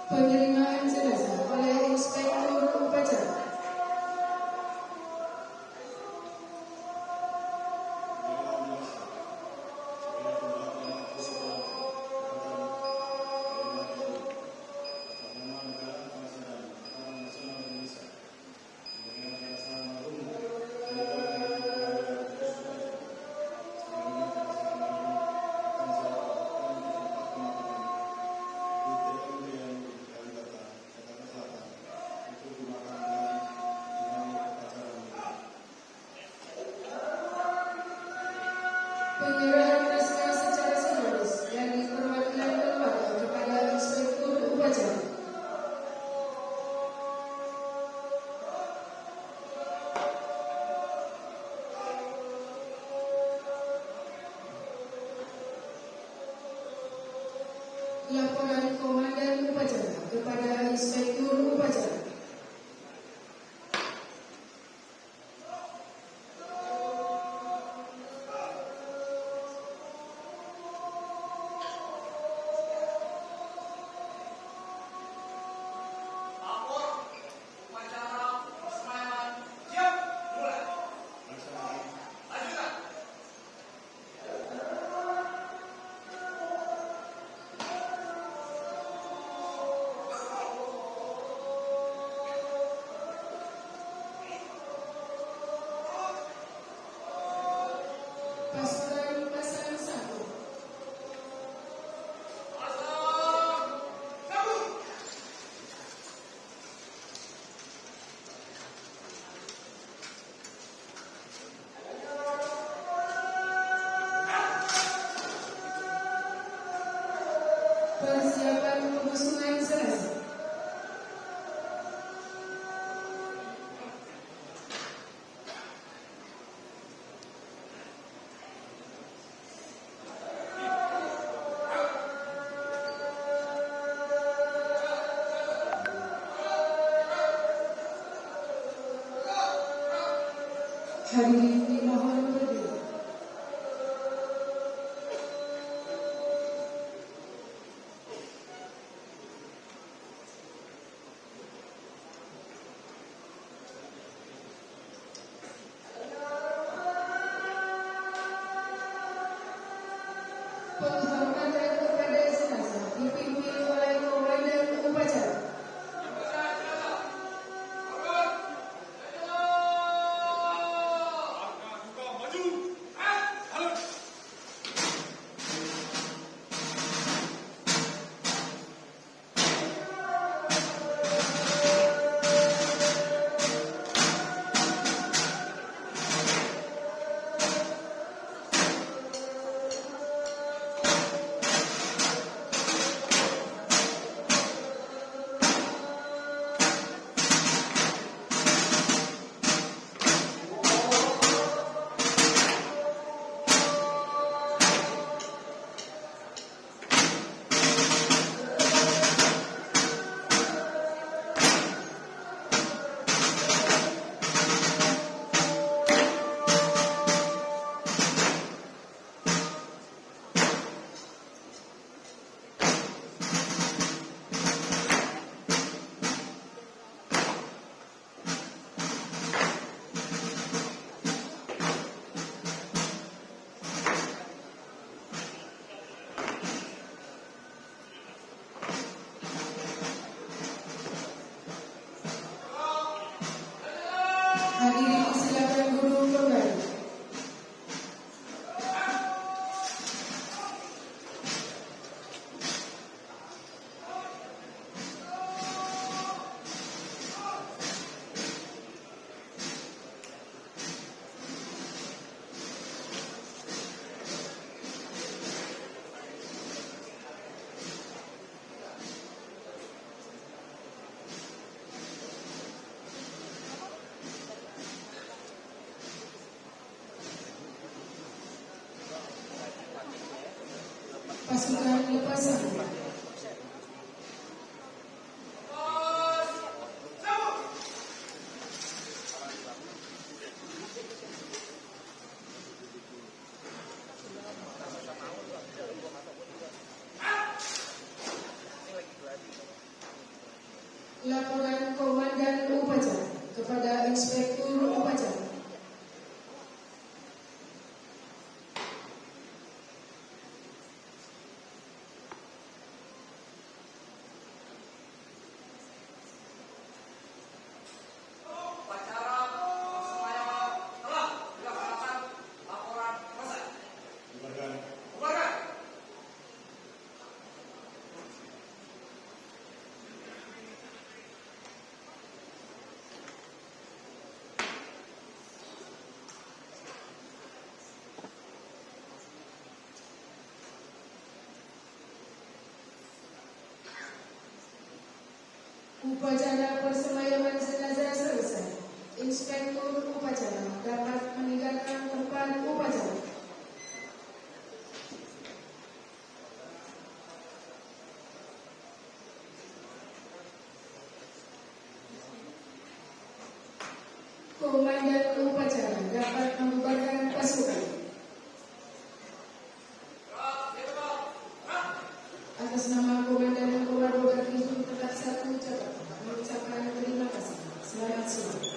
Penerimaan jenazah oleh Inspektur Upacara. Penyerahan naskah secara simbolis dari perwakilan keluarga kepada Inspektur Upacara. Laporan Komandan Upacara kepada Inspektur Upacara. Pasukan Pasang Satu. Persiapan pengusungan jenazah. Hadirin dimohon berdiri. Penghormatan kepada jenazah dipimpin oleh Komandan Upacara. Hadirin silakan duduk kembali. Pasukan lepasan. Laporan Komandan Upacara kepada Inspektur Upacara. Upacara persemayaman jenazah selesai. Inspektur Upacara dapat meninggalkan tempat upacara. Komandan Upacara dapat membubarkan pasukan. Atas nama Komandan dan Komando Garnizon tetap satu ucapan mengucapkan terima kasih. Selamat siang.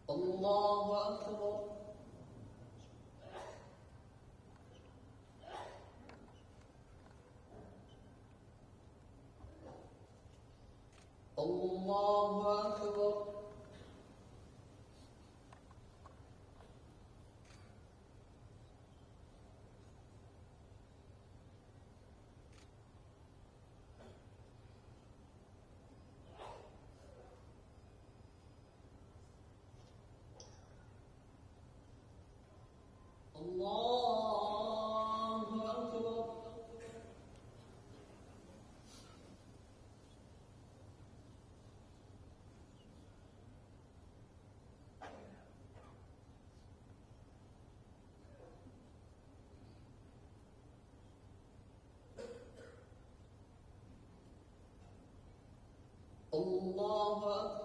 Allahu Akbar. Allahu Akbar. Allahu Akbar. Allahu Akbar.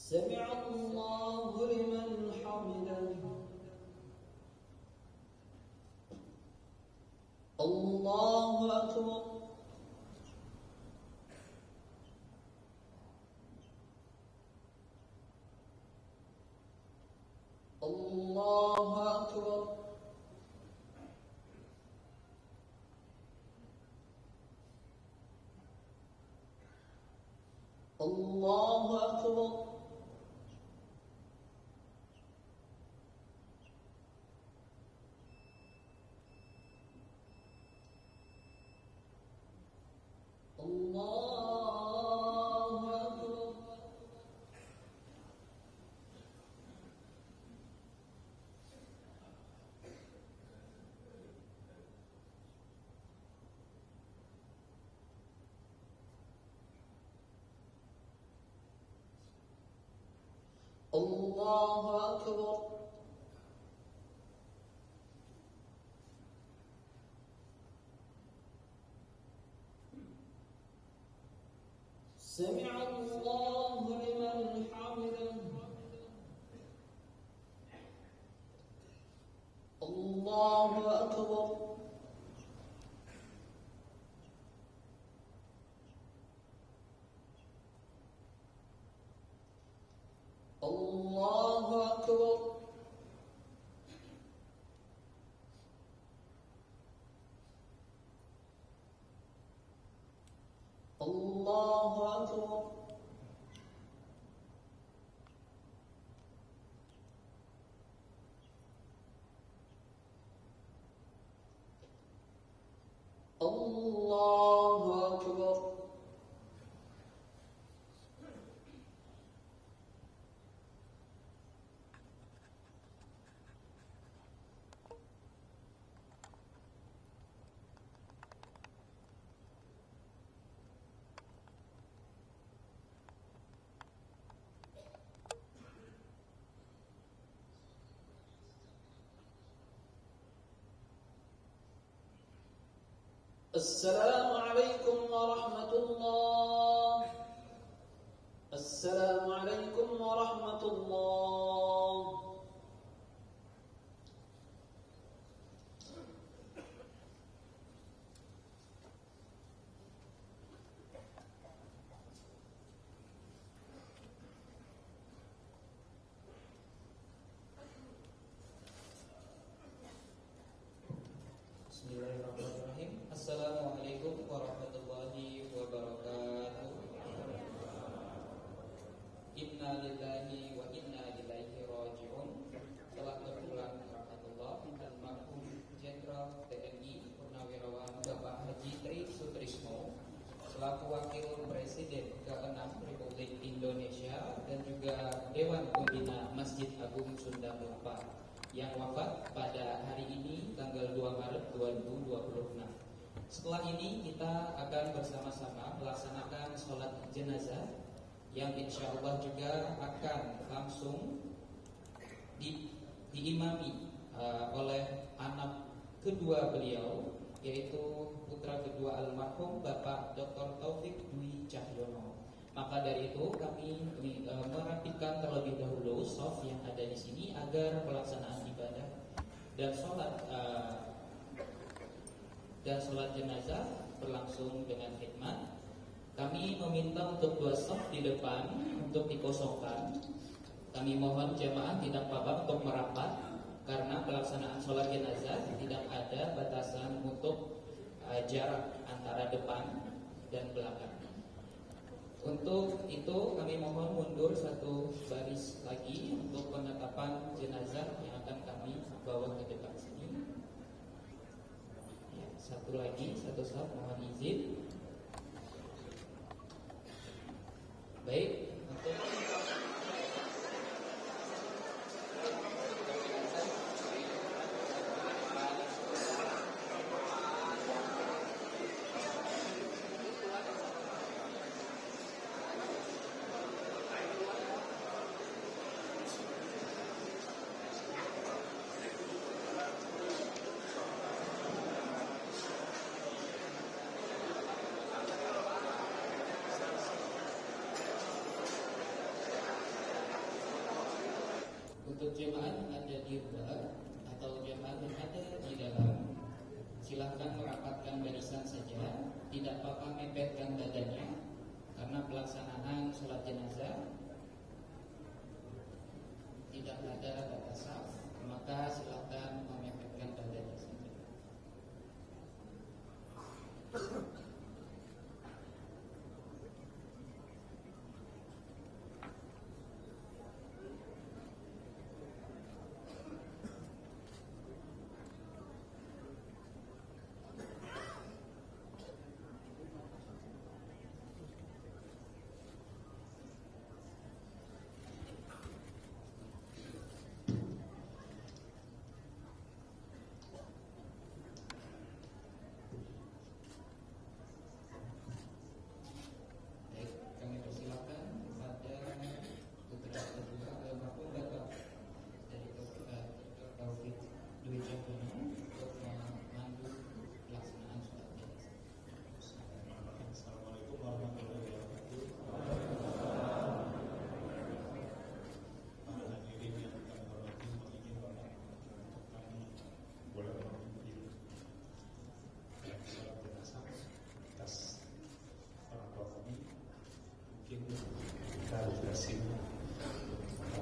سمع الله لمن حمده. الله أكبر. الله أكبر. الله أكبر. الله أكبر. الله أكبر. سمع الله لمن حمده. الله أكبر. الله أكبر. الله أكبر. الله أكبر. السلام عليكم ورحمة الله. السلام عليكم ورحمة الله. Bismillahirrahmanirrahim. Assalamualaikum warahmatullahi wabarakatuh. Inna lillahi wa inna ilaihi raji'un. Telah berpulang rahmatullah almarhum Jenderal TNI Purnawirawan Bapak Haji Tri Sutrisno selaku Wakil Presiden ke-6 Republik Indonesia dan juga Dewan Pembina Masjid Agung Sunda Kelapa yang wafat pada hari ini tanggal 2 Maret 2026. Setelah ini kita akan bersama-sama melaksanakan sholat jenazah yang insya Allah juga akan langsung diimami oleh anak kedua beliau, yaitu putra kedua almarhum Bapak Dr. Taufik Dwi Cahyono. Maka dari itu kami merapikan terlebih dahulu shaf yang ada di sini agar pelaksanaan ibadah dan sholat dan sholat jenazah berlangsung dengan khidmat. Kami meminta untuk 2 shaf di depan untuk dikosongkan. Kami mohon jemaah tidak apa-apa untuk merapat karena pelaksanaan sholat jenazah tidak ada batasan untuk jarak antara depan dan belakang. Untuk itu kami mohon mundur 1 baris lagi untuk penetapan jenazah yang akan kami bawa ke depan sini. Ya, 1 lagi, 1 shaf, mohon izin. Baik, untuk jemaah yang ada di luar atau jemaah yang ada di dalam, silahkan merapatkan barisan saja, tidak apa-apa mepetkan badannya karena pelaksanaan sholat jenazah tidak ada batasan, maka silahkan memepetkan badannya saja.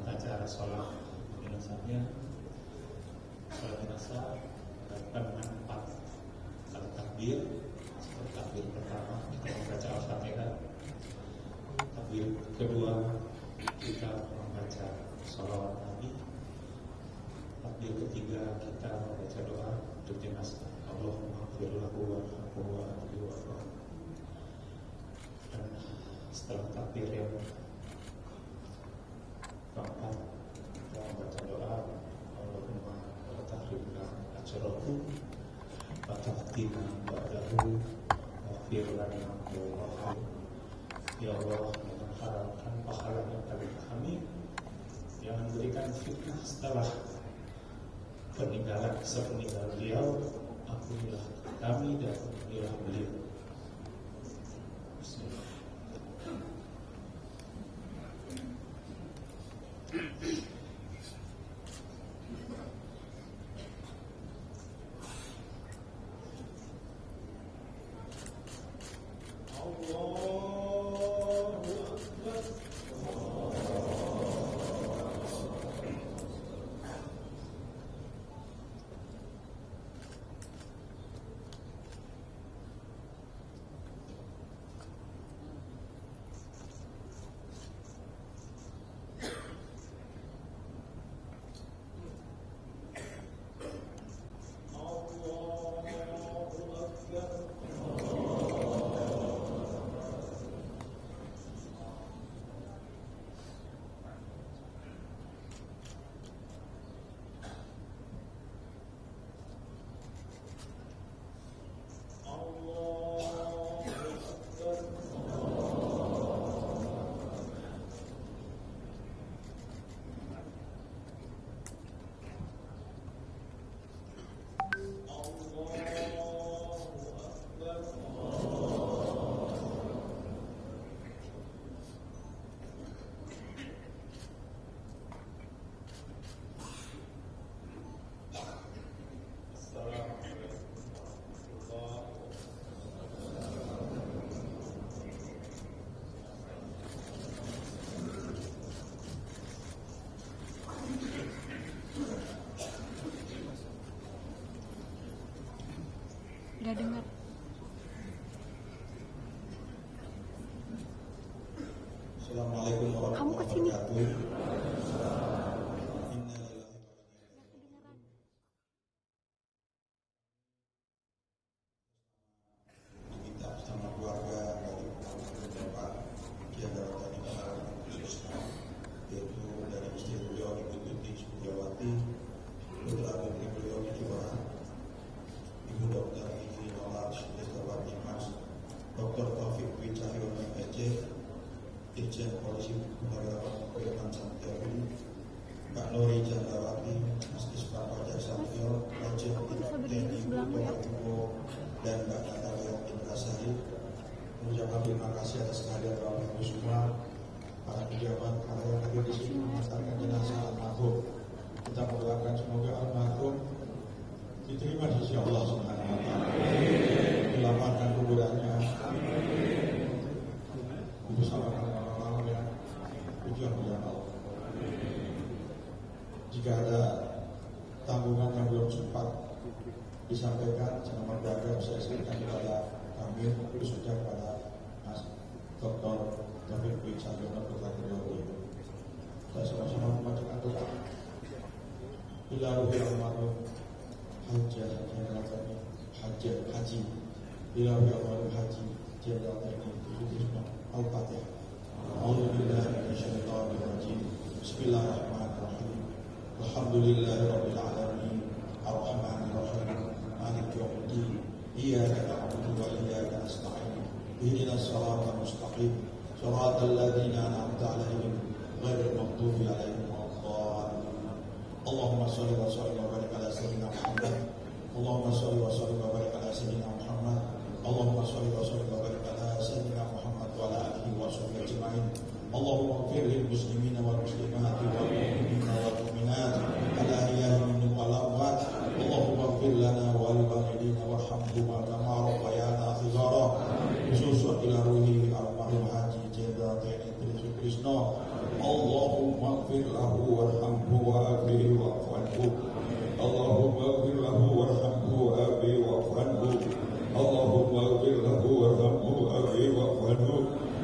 Acara sholat jenazahnya, sholat jenazah dilakukan dengan 4 kali takbir. Takbir pertama kita membaca Al-Fatihah, takbir kedua kita membaca sholawat Nabi, takbir ketiga kita membaca doa untuk jenazah, Allahumma ighfir lahu warhamhu wa'afihi wa'fu anhu. Dan setelah takbir yang keempat kita membaca doa, Allahumma la tahrimna ajrahu wa taqdina ba'dahu waghfir lana warhamna. Ya Allah, jangan haramkan pahalanya pada kami, jangan berikan fitnah setelah sepeninggal beliau. Ampunilah kami dan ampunilah beliau. Bismillah. Gak dengar. Assalamualaikum warahmatullahi wabarakatuh. Diminta bersama keluarga dari Bapak Kiai Daratan Negara khususnya, yaitu dari istri beliau Ibu Tuti Suryawati, putra putri beliau Ibu Ibu Dr. Izri Nolar Sudestawati Mas, Dr. Taufik Dwi Cahyono PJ, Irjen Polisi Purnawirawan Firman Santiago, Mbak Nori Jandawati, Mas Ispan Wajah Satrio, Raja TNI Kuto dan Mbak Natalia Indrasari. Mengucapkan terima kasih atas kehadiran Bapak Ibu semua, para pejabat, para yang hadir di sini mengantarkan jenazah almarhum. Kita mendoakan semoga almarhum diterima di sisi Allah Subhanahu wa taala. Dilapangkan kuburannya. Bersama orang-orang yang tujuan Allah. Jika ada tanggungan yang belum sempat disampaikan, saya memperdagang saya serahkan kepada kami, khususnya kepada Mas Dr. Taufik Dwi Cahyono putra beliau. Kita sama-sama membacakan doa. Bila ruhi almarhum haji. Bila ruhi almarhum haji jenderal TNI Sutisno. Al-Fatihah. A'udzubillahi minasyaitonir rajim. Bismillahirrahmanirrahim. Alhamdulillahirabbil alamin. Arrahmanir rahim. Maliki yaumiddin. Iyyaka na'budu wa iyyaka nasta'in. Ihdinas siratal mustaqim. Shiratal ladzina an'amta 'alaihim ghairil maghdubi 'alaihim waladdallin. Allahumma shalli wa sallim wa barik ala sayyidina Muhammad. Allahumma shalli wa sallim wa barik ala sayyidina Muhammad. Allahumma shalli wa sallim wa barik ala sayyidina Muhammad wa ala alihi wa sahbihi ajma'in. Allahumma ighfir lil muslimina wal muslimati wal mu'minina wal mu'minat al ahya'i minhum wal amwat. Allahumma ighfir lana wa li walidina warhamhuma kama rabbayana shighara. Khususan ila ruhi almarhum Haji Jenderal TNI Trisno. Allahumma ighfir lahu warhamhu wa afihi wa'fu anhu. Allahumma ighfir lahu warhamhu wa afihi wa'fu anhu. Allahumma ighfir lahu warhamhu wa afihi wa'fu anhu.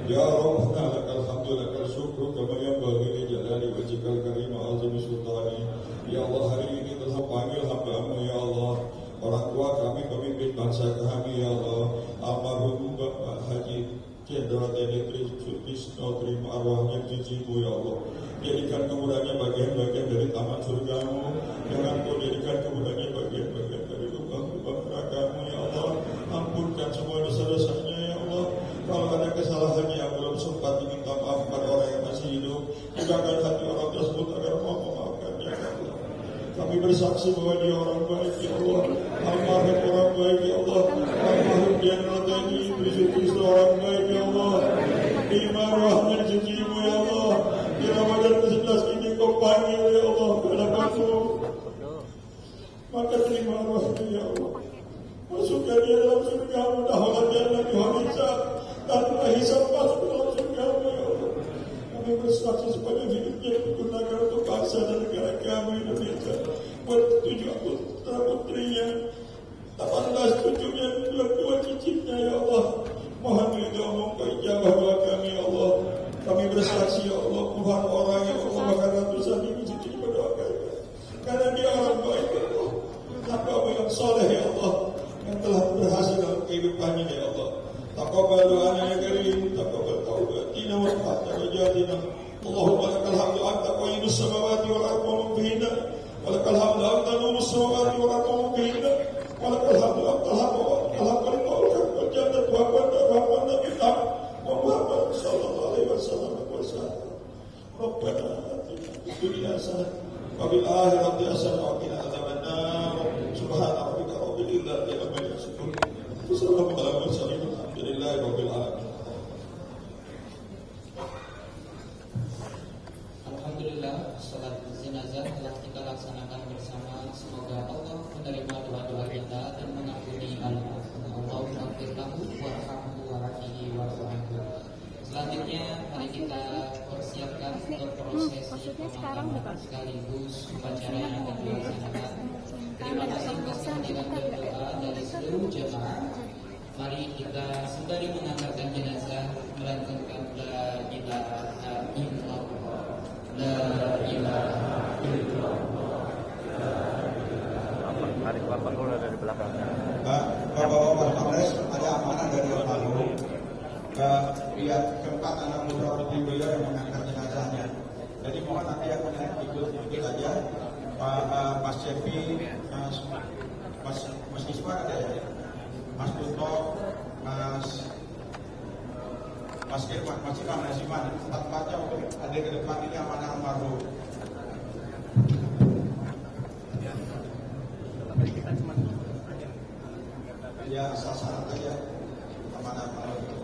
Ya Rabbana lakal hamdu lakal syukru kama yanbaghi li jalali wajhikal karim wa azimi sultani. Ya Allah, hari ini telah panggil hamba-Mu ya Allah. Orang tua kami, pemimpin bangsa kami ya Allah. Almarhum Bapak Haji Jenderal TNI Trisno, terima arwahnya di sisimu ya Allah. Jadikan kuburannya bagian-bagian dari taman surgamu. Jangan Kau jadikan kuburannya bagian-bagian dari lubang-lubang neraka-Mu ya Allah. Ampunkan semua dosa-dosanya ya Allah. Kalau ada kesalahannya yang belum sempat diminta maaf kepada orang yang masih hidup, bukakan hati orang tersebut agar mau memaafkannya ya Allah. Kami bersaksi bahwa dia orang baik ya Allah. Almarhum orang baik ya Allah. Almarhum Jenderal TNI Trisno orang baik ya Allah. Terima arwahnya di sisimu ya Allah. Di Ramadan ke-11 ini Kau panggil ya Allah kepada-Mu. Maka terima arwahnya ya Allah. Masukkan dia dalam surga-Mu. Dahulu jannah hisab. Tanpa hisab masuk dalam surga-Mu ya Allah. Kami bersaksi sepanjang hidupnya digunakan untuk bangsa dan negara kami Indonesia. Buat 7 putra putrinya, 18 cucunya, 22 cicitnya ya Allah. Mohon ridho-Mu, ijabah doa kami ya Allah. Kami bersaksi ya Allah, Tuhan orang ya Allah, bahkan ratusan ribu cucu berdoa karena dia orang baik ya Allah. Hamba-Mu yang soleh ya Allah, yang telah berhasil dalam kehidupannya ya Allah. Taqabbal doanya ya karim, taqabbal taubatina wa fatanajatina. Allahumma lakal hamdu anta qayyumus samawati wal ardi wa man fihinna. Wa lakal hamdu anta numus samawati wal ardi wa man fihinna. Wa lakal hamdu anta al-haqqul wal jannatu wa Muhammad nabiyina wa Muhammad sallallahu alaihi wasallam wa sallam. Rabbana atina fid dunya hasanah wa fil akhirati hasanah wa qina adzabannar. Subhana rabbika rabbil izzati amma yasifun. Wassalamu ala mursalin. Alhamdulillah rabbil alamin. Alhamdulillah, salat jenazah telah kita laksanakan bersama. Semoga Allah menerima doa-doa kita dan mengampuni Allahumma ighfir lahu warhamhu warahmihi wa'fu anhu. Selanjutnya mari kita persiapkan untuk prosesi pemakaman sekaligus upacara yang akan dilaksanakan. Terima kasih atas kehadiran berdoa dari seluruh jemaah, mari kita sembari mengantarkan jenazah melantunkan la ilaha illallah, la ilaha illallah. Hari Bapak dulu dari belakang. Bapak-bapak Kapolres, ada amanah dari almarhum. Lihat keempat anak putra putri beliau yang mengangkat jenazahnya. Jadi mohon nanti yang ikut aja. Mas Cepi, Mas Iswar ada ya, Mas Puto, Mas Irman, Mas Iman, empat-empatnya untuk hadir ke depan. Ini amanah almarhum. Ya, asal-asalan aja amanah almarhum.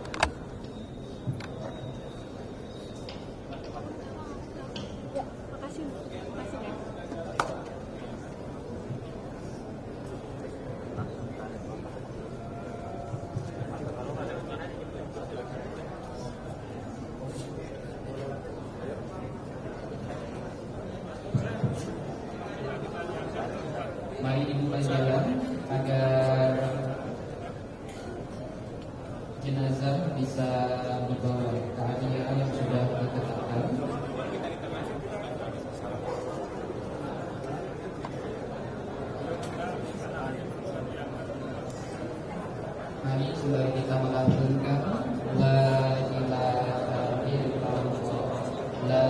Mari dibuka jalan agar jenazah bisa dibawa ke area yang sudah ditetapkan. Mari sembari kita melantunkan la ilaha illallah, la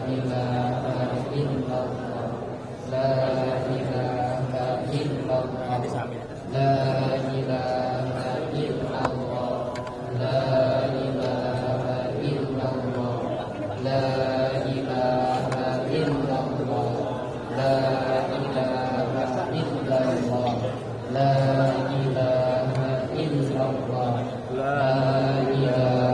ilaha illallah, la ilaha illallah, la ilaha illallah, la ilaha illallah, la ilaha illallah, la ilaha illallah, la ilaha illallah, la ilaha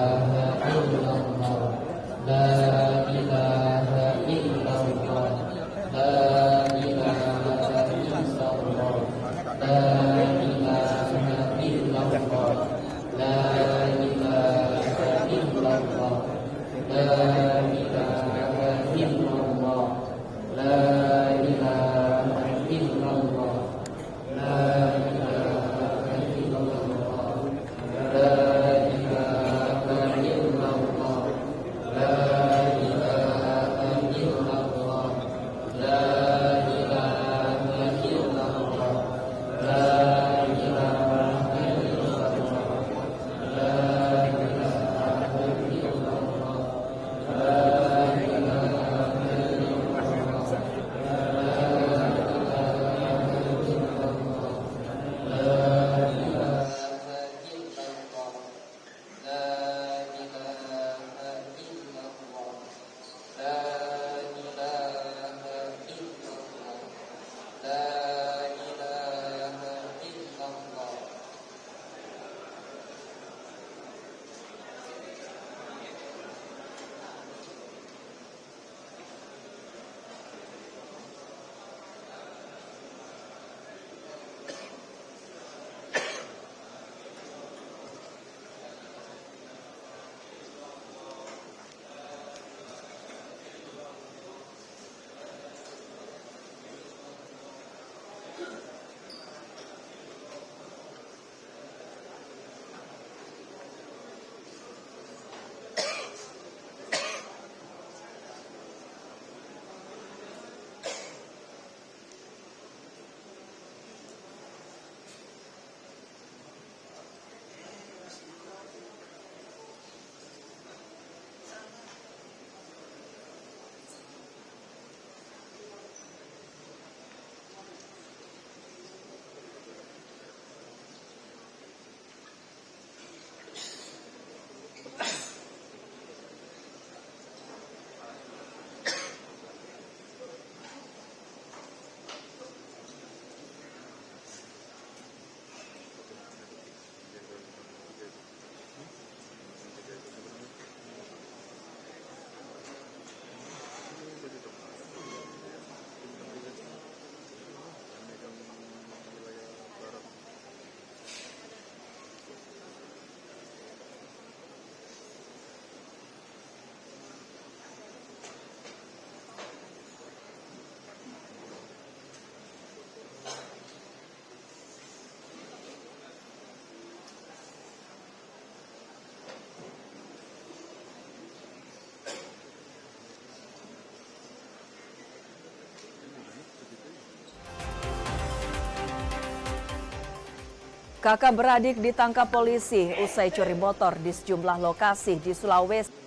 Kakak beradik ditangkap polisi usai curi motor di sejumlah lokasi di Sulawesi.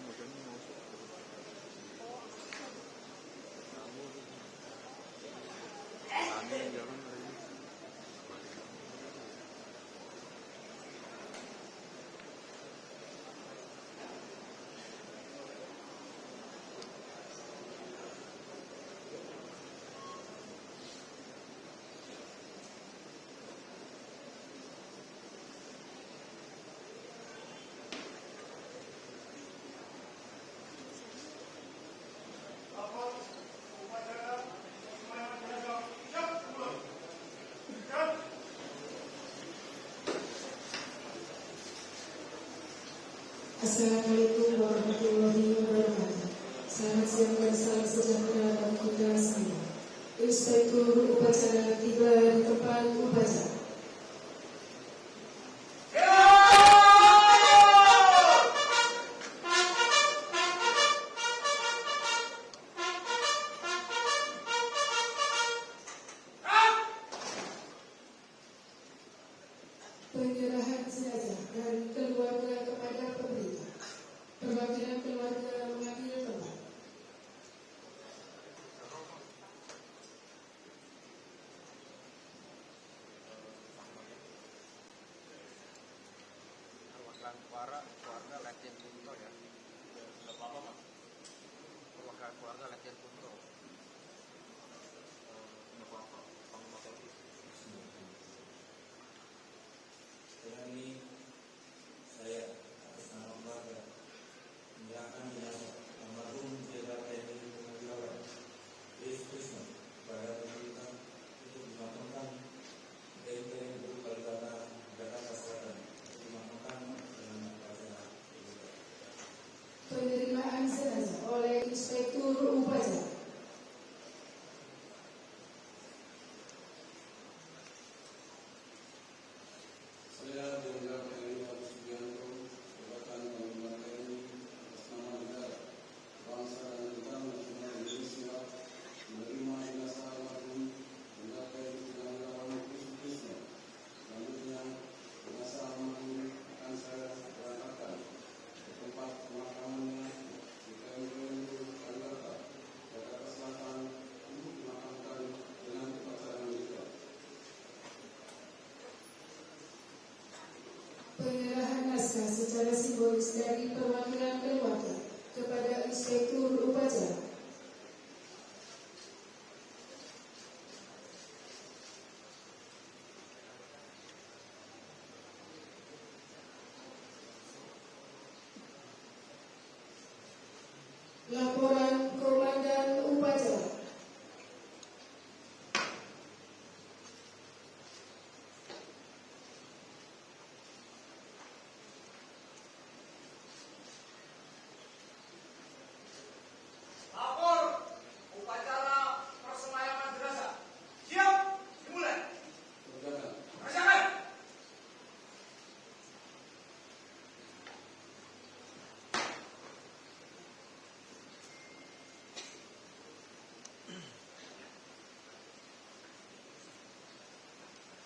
Assalamualaikum warahmatullahi wabarakatuh. Selamat siang dan salam sejahtera bagi kita semua. Inspektur upacara tiba di tempat upacara. Penyerahan jenazah dari keluarga kepada pemerintah. Perwakilan keluarga mengambil tempat. Keluarga Letjen Punto ya. Perwakilan keluarga Letjen Punto. Sekarang ini saya atas nama keluarga menyerahkan jenazah almarhum Jenderal TNI Purnawirawan Sutrisno kepada pemerintah untuk dimakamkan di RSUD Kalibata, Jakarta Selatan untuk dimakamkan dengan upacara. Penerimaan jenazah oleh Inspektur upacara. Saya Jenderal TNI Agus Subianto, jabatan Panglima TNI atas nama negara, bangsa dan tentara nasional Indonesia, menerima jenazah almarhum Jenderal TNI Purnawirawan Sutrisno. Selanjutnya, jenazah almarhum akan saya berangkatkan ke tempat pemakamannya di RSUD Kalibata, Jakarta Selatan untuk dimakamkan dengan upacara militer. Penyerahan naskah secara simbolis dari perwakilan keluarga kepada Inspektur upacara. Laporan Komandan Upacara. Lapor upacara persemayaman jenazah. Siap, dimulai. Kerjakan.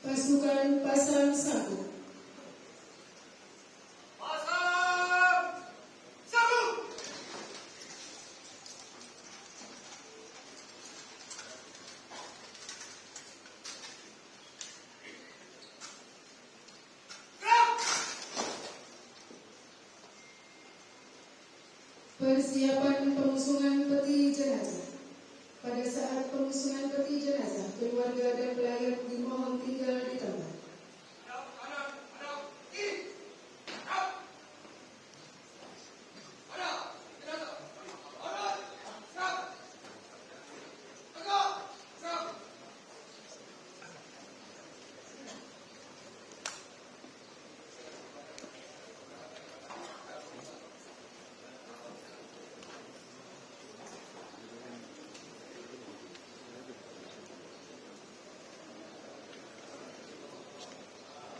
Pasukan Pasang 1. Pasang satu. Gerak. Persiapan pengusungan peti jenazah. Pada saat pengusungan peti jenazah, keluarga dan pelayan dimohon tinggal di tempat. Hadap kanan, hadap kiri. Hadap. Hadap. Jenazah. Hadap. Gerak. Tegak. Gerak.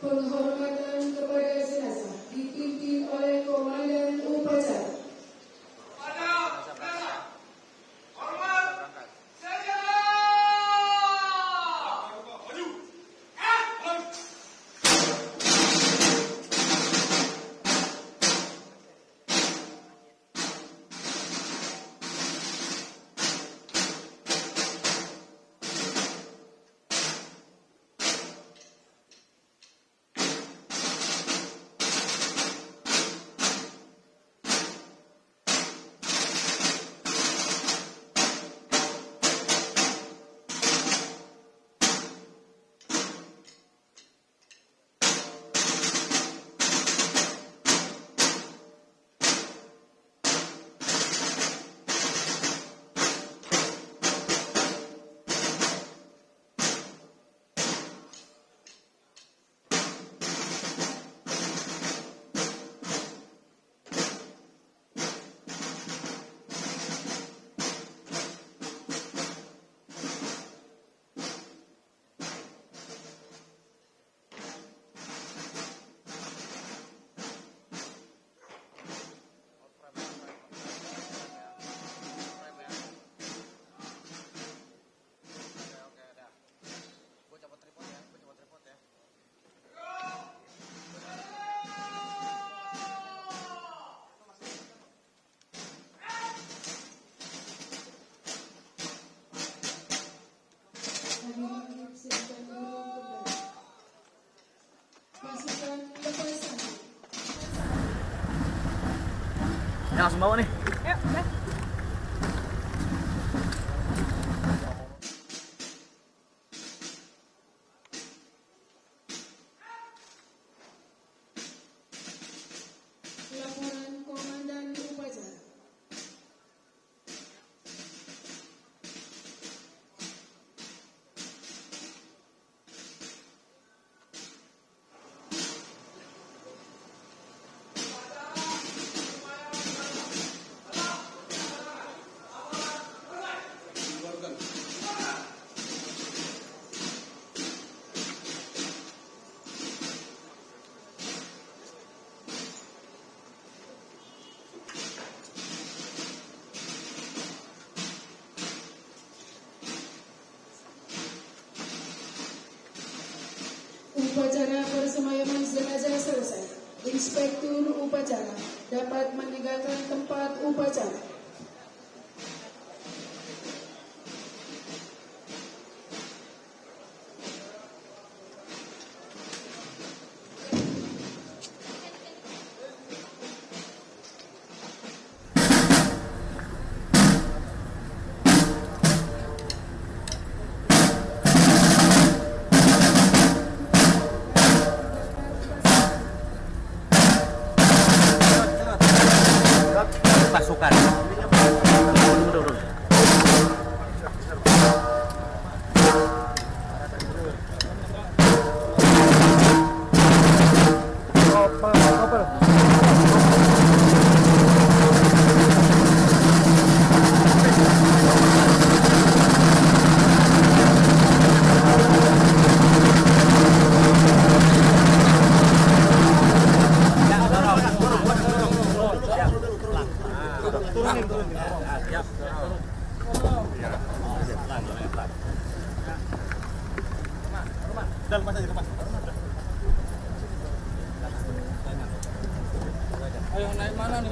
Penghormatan kepada jenazah dipimpin oleh Komandan Upacara. Kepada jenazah. Hormat. Sejahtera. Maju. Maju. langsung bawa nih. Laporan Komandan Upacara. Upacara persemayaman jenazah selesai. Inspektur upacara dapat meninggalkan tempat upacara. Pasukan. Ayo naik mana nih?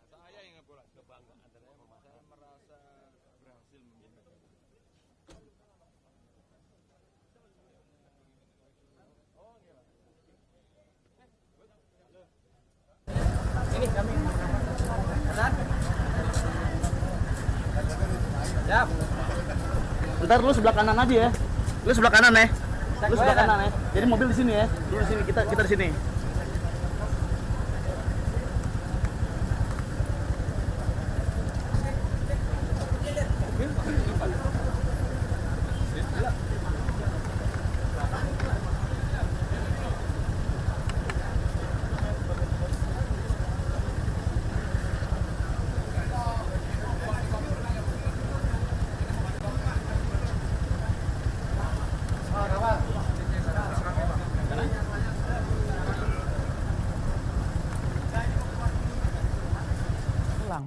Saya yang kebanggaan dan saya merasa berhasil menjadi. Ini kami. Siap. Bentar lu sebelah kanan aja ya. Lu sebelah kanan ya. Lu sebelah kanan ya. Jadi mobil di sini ya. Lu di sini, kita di sini.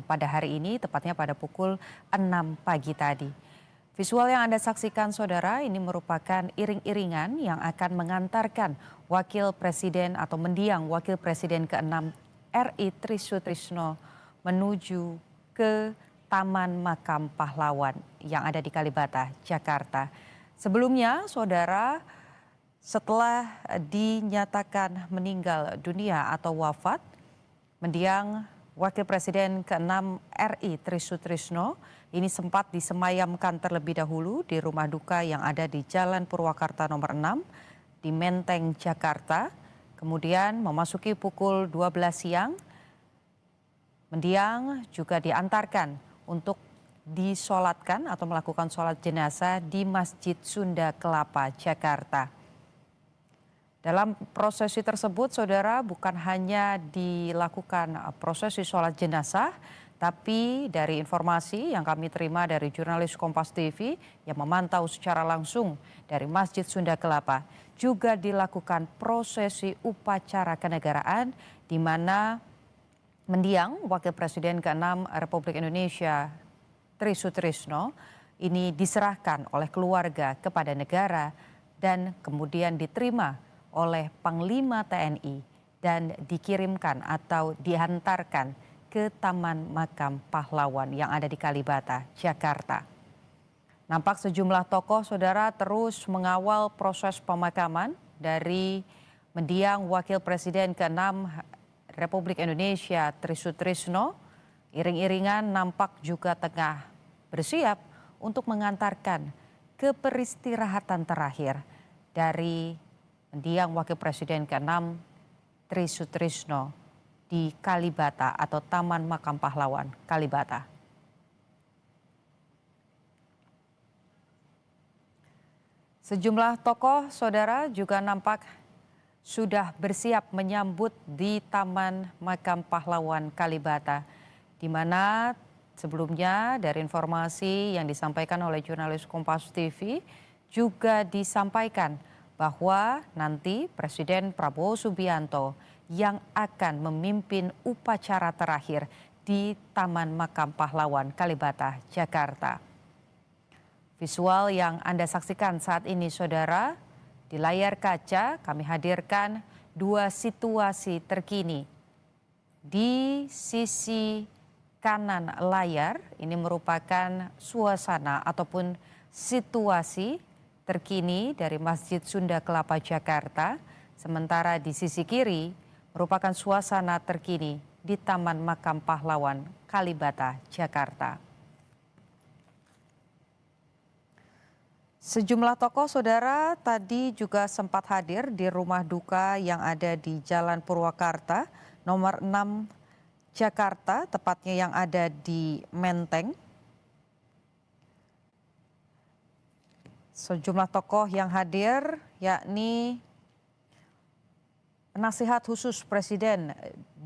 Pada hari ini, tepatnya pada pukul 6 pagi tadi. Visual yang Anda saksikan, saudara, ini merupakan iring-iringan yang akan mengantarkan Wakil Presiden atau mendiang Wakil Presiden ke-6 RI Tri Sutrisno menuju ke Taman Makam Pahlawan yang ada di Kalibata, Jakarta. Sebelumnya, saudara, setelah dinyatakan meninggal dunia atau wafat, mendiang Wakil Presiden ke-6 RI Tri Sutrisno ini sempat disemayamkan terlebih dahulu di rumah duka yang ada di Jalan Purwakarta nomor 6 di Menteng, Jakarta. Kemudian memasuki pukul 12 siang, mendiang juga diantarkan untuk disolatkan atau melakukan sholat jenazah di Masjid Sunda Kelapa, Jakarta. Dalam prosesi tersebut, saudara, bukan hanya dilakukan prosesi sholat jenazah, tapi dari informasi yang kami terima dari jurnalis Kompas TV yang memantau secara langsung dari Masjid Sunda Kelapa, juga dilakukan prosesi upacara kenegaraan di mana mendiang Wakil Presiden ke-6 Republik Indonesia Tri Sutrisno ini diserahkan oleh keluarga kepada negara dan kemudian diterima oleh Panglima TNI dan dikirimkan atau dihantarkan ke Taman Makam Pahlawan yang ada di Kalibata, Jakarta. Nampak sejumlah tokoh, saudara, terus mengawal proses pemakaman dari mendiang Wakil Presiden ke-6 Republik Indonesia Tri Sutrisno. Iring-iringan nampak juga tengah bersiap untuk mengantarkan ke peristirahatan terakhir dari mendiang Wakil Presiden ke-6 Tri Sutrisno di Kalibata atau Taman Makam Pahlawan, Kalibata. Sejumlah tokoh, saudara, juga nampak sudah bersiap menyambut di Taman Makam Pahlawan Kalibata, di mana sebelumnya dari informasi yang disampaikan oleh jurnalis Kompas TV juga disampaikan bahwa nanti Presiden Prabowo Subianto yang akan memimpin upacara terakhir di Taman Makam Pahlawan Kalibata, Jakarta. Visual yang Anda saksikan saat ini, saudara, di layar kaca kami hadirkan dua situasi terkini. Di sisi kanan layar ini merupakan suasana ataupun situasi terkini dari Masjid Sunda Kelapa, Jakarta. Sementara di sisi kiri merupakan suasana terkini di Taman Makam Pahlawan Kalibata, Jakarta. Sejumlah tokoh, saudara, tadi juga sempat hadir di rumah duka yang ada di Jalan Purwakarta, nomor 6 Jakarta, tepatnya yang ada di Menteng. Sejumlah tokoh yang hadir yakni Penasihat Khusus Presiden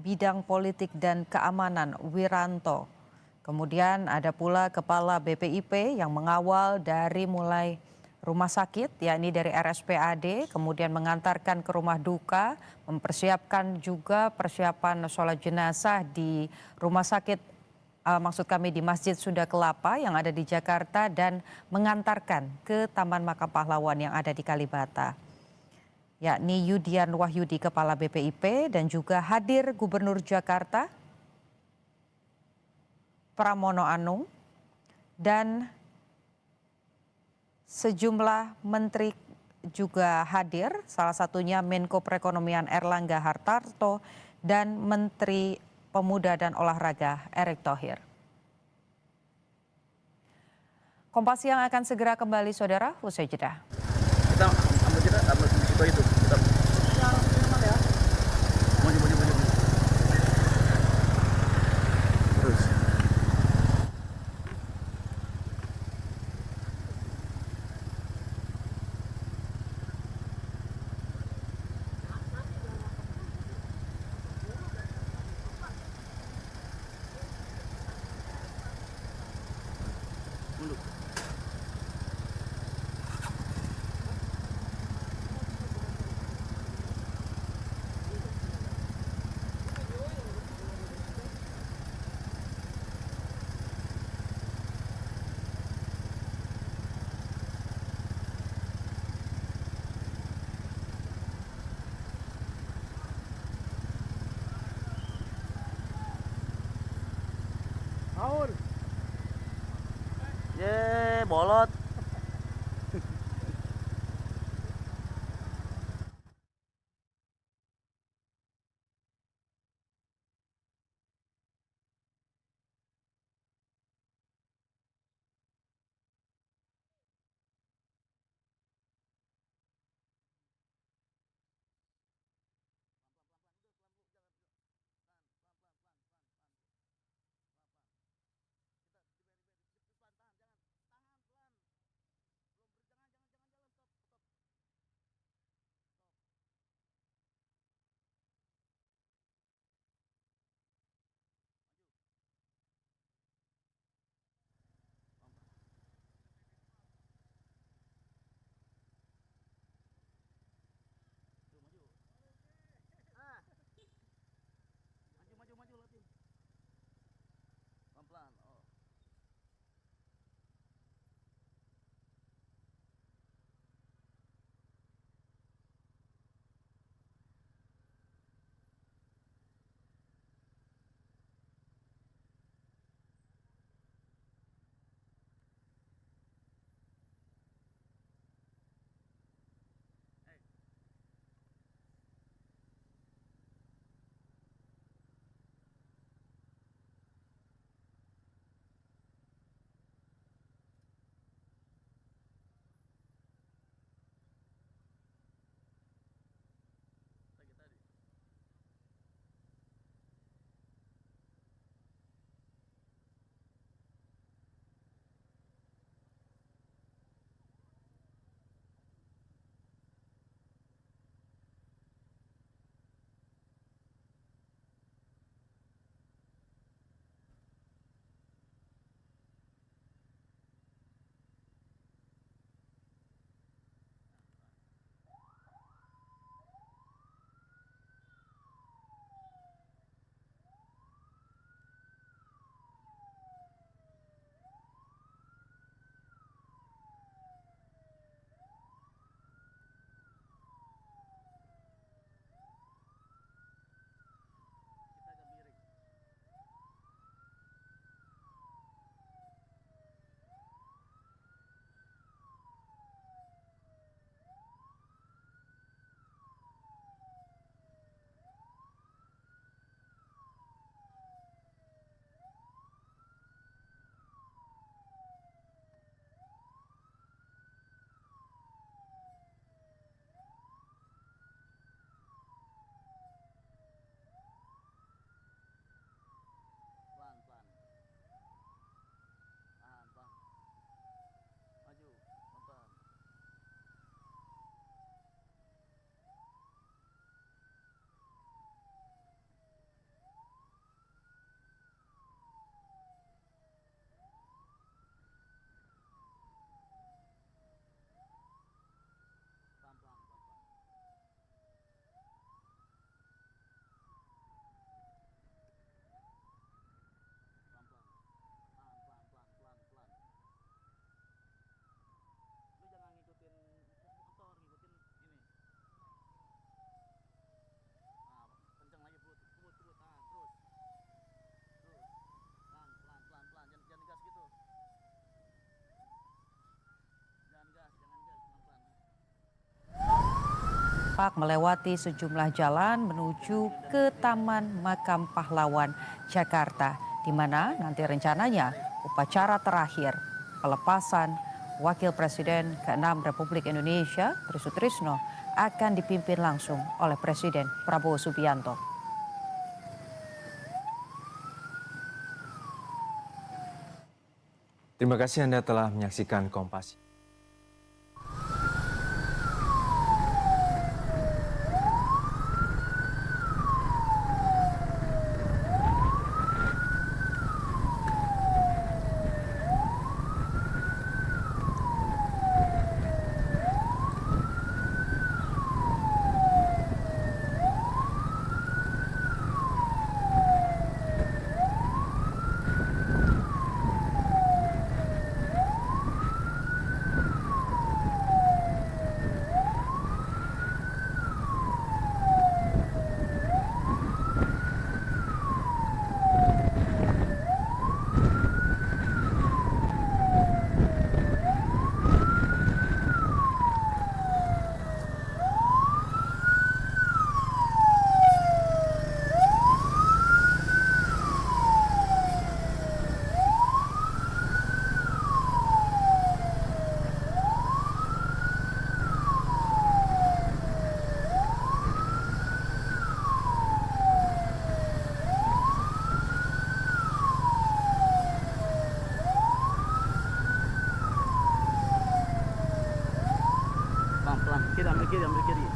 Bidang Politik dan Keamanan Wiranto. Kemudian ada pula Kepala BPIP yang mengawal dari mulai rumah sakit yakni dari RSPAD, kemudian mengantarkan ke rumah duka, mempersiapkan juga persiapan sholat jenazah di rumah sakit, maksud kami di Masjid Sunda Kelapa yang ada di Jakarta, dan mengantarkan ke Taman Makam Pahlawan yang ada di Kalibata, yakni Yudian Wahyudi Kepala BPIP, dan juga hadir Gubernur Jakarta Pramono Anung dan sejumlah menteri juga hadir, salah satunya Menko Perekonomian Erlangga Hartarto dan Menteri Pemuda dan Olahraga Erick Thohir. Kompas Siang akan segera kembali, saudara, usai jeda. Kita ambil di situ itu. Kita maju. Terus. Mundur. Aur. Bolot. tampak melewati sejumlah jalan menuju ke Taman Makam Pahlawan, Jakarta, di mana nanti rencananya upacara terakhir pelepasan Wakil Presiden ke-6 Republik Indonesia, Tri Sutrisno, akan dipimpin langsung oleh Presiden Prabowo Subianto. Terima kasih Anda telah menyaksikan Kompas. Pelan-pelan, kiri, ambil kiri, ambil kiri.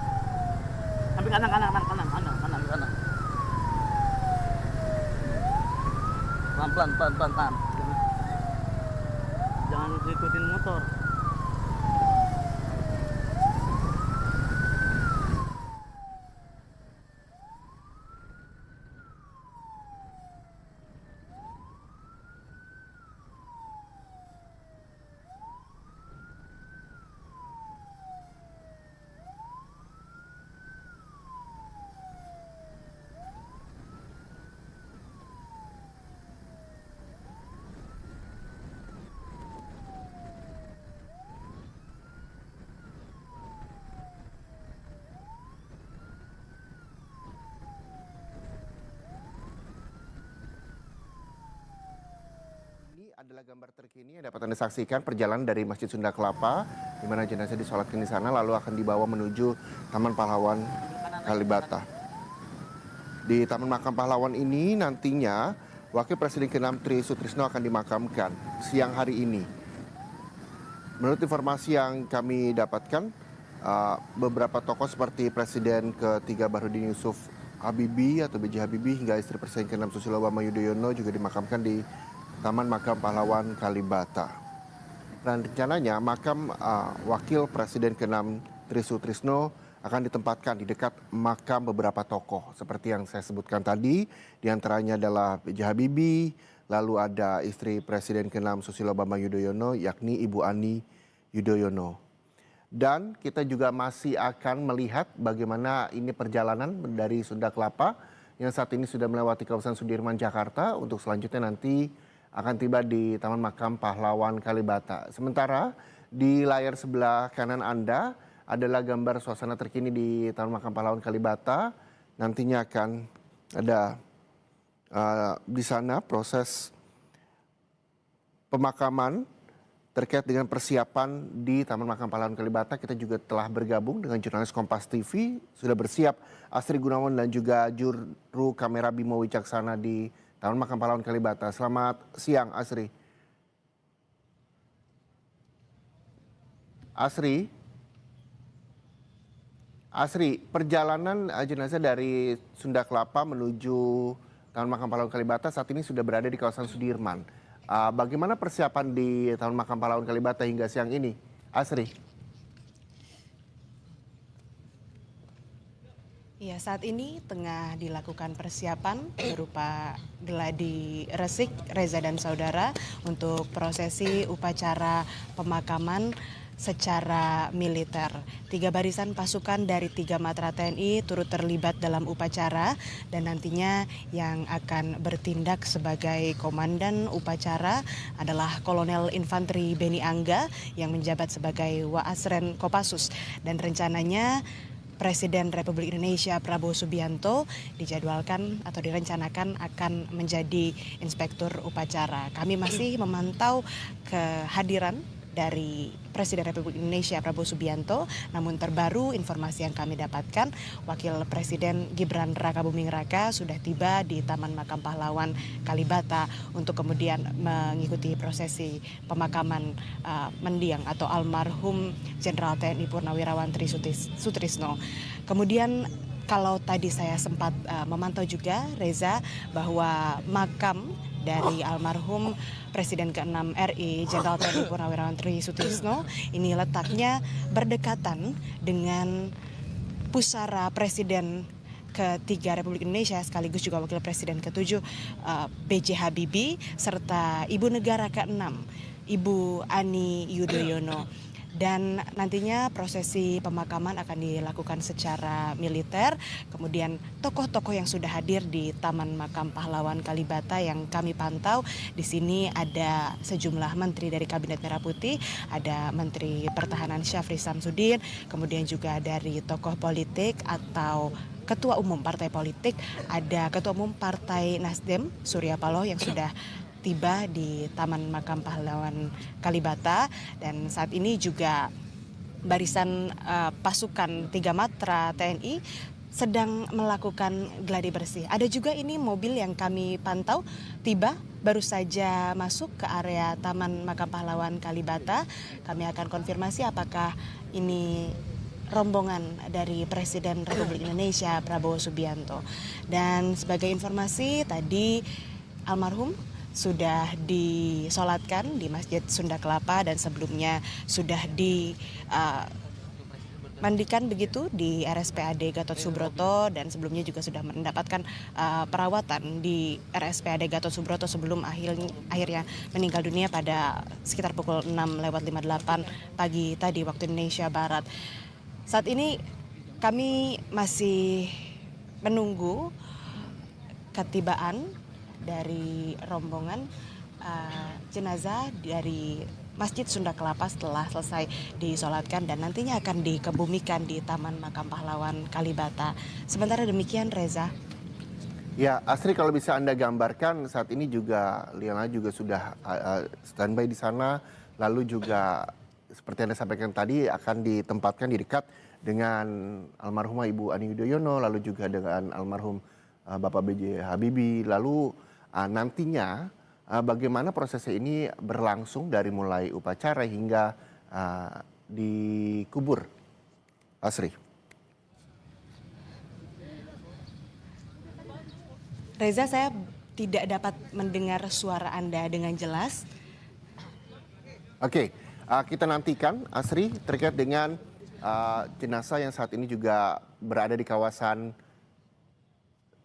Ambil kanan. Pelan-pelan. Jangan ikutin motor. Adalah gambar terkini yang dapat Anda saksikan perjalanan dari Masjid Sunda Kelapa, di mana jenazah disolatkan di sana, lalu akan dibawa menuju Taman Pahlawan Kalibata. Di Taman Makam Pahlawan ini nantinya Wakil Presiden ke-6 Tri Sutrisno akan dimakamkan siang hari ini. Menurut informasi yang kami dapatkan, beberapa tokoh seperti Presiden ke-3 Bahrudin Yusuf Habibie atau B.J. Habibie hingga istri Presiden ke-6 Susilo Bambang Yudhoyono juga dimakamkan di Taman Makam Pahlawan Kalibata. Dan rencananya makam Wakil Presiden ke-6 Tri Sutrisno akan ditempatkan di dekat makam beberapa tokoh seperti yang saya sebutkan tadi, diantaranya adalah B.J. Habibie, lalu ada istri Presiden ke-6 Susilo Bambang Yudhoyono yakni Ibu Ani Yudhoyono. Dan kita juga masih akan melihat bagaimana ini perjalanan dari Sunda Kelapa yang saat ini sudah melewati kawasan Sudirman, Jakarta, untuk selanjutnya nanti akan tiba di Taman Makam Pahlawan Kalibata. Sementara di layar sebelah kanan Anda adalah gambar suasana terkini di Taman Makam Pahlawan Kalibata. Nantinya akan ada di sana proses pemakaman terkait dengan persiapan di Taman Makam Pahlawan Kalibata. Kita juga telah bergabung dengan jurnalis Kompas TV. Sudah bersiap Asri Gunawan dan juga juru kamera Bimo Wicaksana di Taman Makam Pahlawan Kalibata. Selamat siang, Asri. Asri, perjalanan jenazah dari Sunda Kelapa menuju Taman Makam Pahlawan Kalibata saat ini sudah berada di kawasan Sudirman. Bagaimana persiapan di Taman Makam Pahlawan Kalibata hingga siang ini, Asri? Ya, saat ini tengah dilakukan persiapan berupa geladi resik Reza dan saudara untuk prosesi upacara pemakaman secara militer. 3 barisan pasukan dari 3 matra TNI turut terlibat dalam upacara dan nantinya yang akan bertindak sebagai komandan upacara adalah Kolonel Infanteri Beni Angga yang menjabat sebagai Waasren Kopassus, dan rencananya Presiden Republik Indonesia Prabowo Subianto dijadwalkan atau direncanakan akan menjadi inspektur upacara. Kami masih memantau kehadiran dari Presiden Republik Indonesia Prabowo Subianto, namun terbaru informasi yang kami dapatkan, Wakil Presiden Gibran Rakabuming Raka sudah tiba di Taman Makam Pahlawan Kalibata untuk kemudian mengikuti prosesi pemakaman mendiang atau almarhum Jenderal TNI Purnawirawan Tri Sutrisno. Kemudian kalau tadi saya sempat memantau juga, Reza, bahwa makam dari almarhum Presiden ke-6 RI Jenderal TNI Purnawirawan Tri Sutrisno ini letaknya berdekatan dengan pusara Presiden ke-3 Republik Indonesia sekaligus juga Wakil Presiden ke-7 B.J. Habibie serta Ibu Negara ke-6 Ibu Ani Yudhoyono. Dan nantinya prosesi pemakaman akan dilakukan secara militer. Kemudian tokoh-tokoh yang sudah hadir di Taman Makam Pahlawan Kalibata yang kami pantau, di sini ada sejumlah menteri dari Kabinet Merah Putih, ada Menteri Pertahanan Syafri Samsudin, kemudian juga dari tokoh politik atau Ketua Umum Partai Politik, ada Ketua Umum Partai Nasdem Surya Paloh yang sudah tiba di Taman Makam Pahlawan Kalibata, dan saat ini juga barisan pasukan 3 Matra TNI sedang melakukan gladi bersih. Ada juga ini mobil yang kami pantau tiba baru saja masuk ke area Taman Makam Pahlawan Kalibata. Kami akan konfirmasi apakah ini rombongan dari Presiden Republik Indonesia Prabowo Subianto. Dan sebagai informasi tadi almarhum sudah disolatkan di Masjid Sunda Kelapa dan sebelumnya sudah dimandikan begitu di RSPAD Gatot Subroto, dan sebelumnya juga sudah mendapatkan perawatan di RSPAD Gatot Subroto sebelum akhirnya meninggal dunia pada sekitar pukul 6:58 pagi tadi waktu Indonesia Barat. Saat ini kami masih menunggu ketibaan dari rombongan jenazah dari Masjid Sunda Kelapa setelah selesai disolatkan dan nantinya akan dikebumikan di Taman Makam Pahlawan Kalibata. Sementara demikian, Reza. Ya, Asri, kalau bisa Anda gambarkan saat ini juga Liana juga sudah standby di sana, lalu juga seperti Anda sampaikan tadi akan ditempatkan di dekat dengan almarhumah Ibu Ani Yudhoyono, lalu juga dengan almarhum Bapak B.J. Habibie, lalu nantinya bagaimana prosesnya ini berlangsung dari mulai upacara hingga dikubur, Asri? Reza, saya tidak dapat mendengar suara Anda dengan jelas. Oke, kita nantikan, Asri, terkait dengan jenazah yang saat ini juga berada di kawasan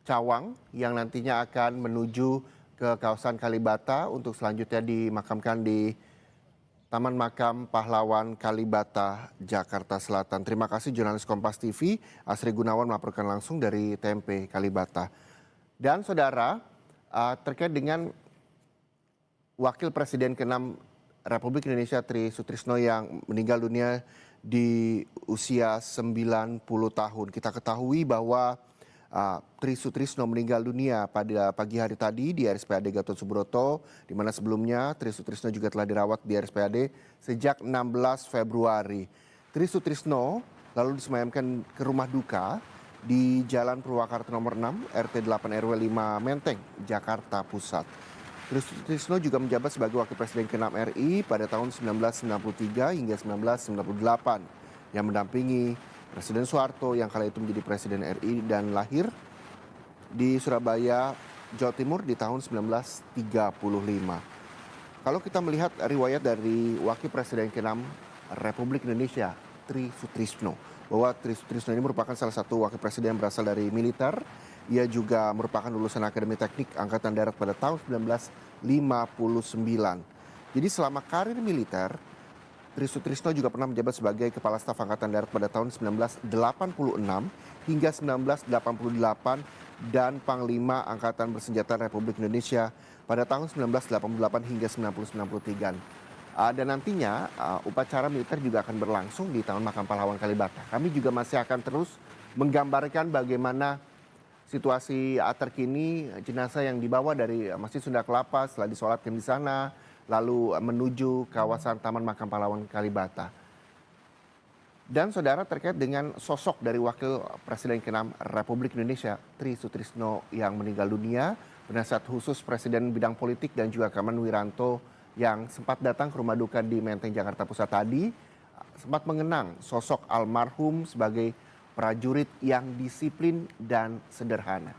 Cawang yang nantinya akan menuju ke kawasan Kalibata untuk selanjutnya dimakamkan di Taman Makam Pahlawan Kalibata, Jakarta Selatan. Terima kasih jurnalis Kompas TV, Asri Gunawan melaporkan langsung dari TMP Kalibata. Dan saudara, terkait dengan Wakil Presiden ke-6 Republik Indonesia Tri Sutrisno yang meninggal dunia di usia 90 tahun. Kita ketahui bahwa Tri Sutrisno meninggal dunia pada pagi hari tadi di RSPAD Gatot Subroto, di mana sebelumnya Tri Sutrisno juga telah dirawat di RSPAD sejak 16 Februari. Tri Sutrisno lalu disemayamkan ke rumah duka di Jalan Purwakarta nomor 6, RT 8 RW 5 Menteng, Jakarta Pusat. Tri Sutrisno juga menjabat sebagai Wakil Presiden ke-6 RI pada tahun 1993 hingga 1998 yang mendampingi Presiden Soeharto yang kala itu menjadi Presiden RI dan lahir di Surabaya, Jawa Timur di tahun 1935. Kalau kita melihat riwayat dari Wakil Presiden ke-6 Republik Indonesia, Tri Sutrisno, bahwa Tri Sutrisno ini merupakan salah satu Wakil Presiden yang berasal dari militer. Ia juga merupakan lulusan Akademi Teknik Angkatan Darat pada tahun 1959. Jadi selama karir militer, Tri Sutrisno juga pernah menjabat sebagai Kepala Staf Angkatan Darat pada tahun 1986 hingga 1988 dan Panglima Angkatan Bersenjata Republik Indonesia pada tahun 1988 hingga 1993. Dan nantinya upacara militer juga akan berlangsung di Taman Makam Pahlawan Kalibata. Kami juga masih akan terus menggambarkan bagaimana situasi terkini jenazah yang dibawa dari Masjid Sunda Kelapa setelah disolatkan di sana, lalu menuju kawasan Taman Makam Pahlawan Kalibata. Dan saudara, terkait dengan sosok dari Wakil Presiden ke-6 Republik Indonesia, Tri Sutrisno yang meninggal dunia, penasihat khusus Presiden bidang politik dan juga Kemen Wiranto yang sempat datang ke rumah duka di Menteng, Jakarta Pusat tadi, sempat mengenang sosok almarhum sebagai prajurit yang disiplin dan sederhana.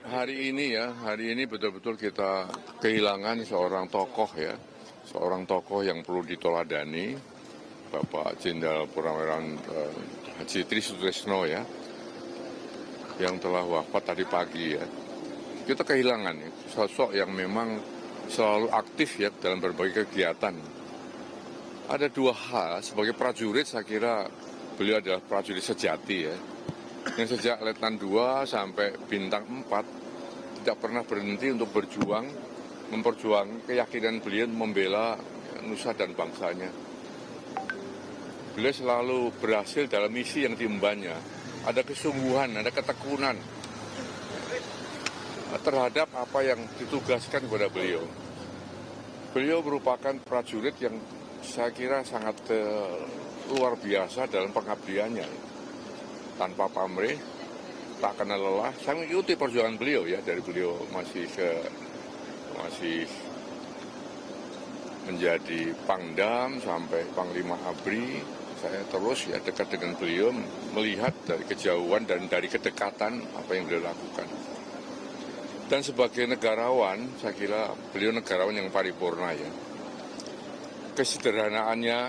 Hari ini betul-betul kita kehilangan seorang tokoh ya, seorang tokoh yang perlu ditoladani, Bapak Jenderal Purnawirawan Haji Tri Sutrisno ya, yang telah wafat tadi pagi ya. Kita kehilangan ya, sosok yang memang selalu aktif ya dalam berbagai kegiatan. Ada dua hal, sebagai prajurit saya kira beliau adalah prajurit sejati ya. Yang sejak Letnan 2 sampai Bintang 4 tidak pernah berhenti untuk berjuang, memperjuangkan keyakinan beliau membela nusa dan bangsanya. Beliau selalu berhasil dalam misi yang diembannya. Ada kesungguhan, ada ketekunan terhadap apa yang ditugaskan kepada beliau. Beliau merupakan prajurit yang saya kira sangat luar biasa dalam pengabdiannya. Tanpa pamrih, tak kenal lelah. Saya mengikuti perjuangan beliau ya, dari beliau masih menjadi Pangdam sampai Panglima ABRI. Saya terus ya dekat dengan beliau, melihat dari kejauhan dan dari kedekatan apa yang beliau lakukan. Dan sebagai negarawan, saya kira beliau negarawan yang paripurna ya. Kesederhanaannya,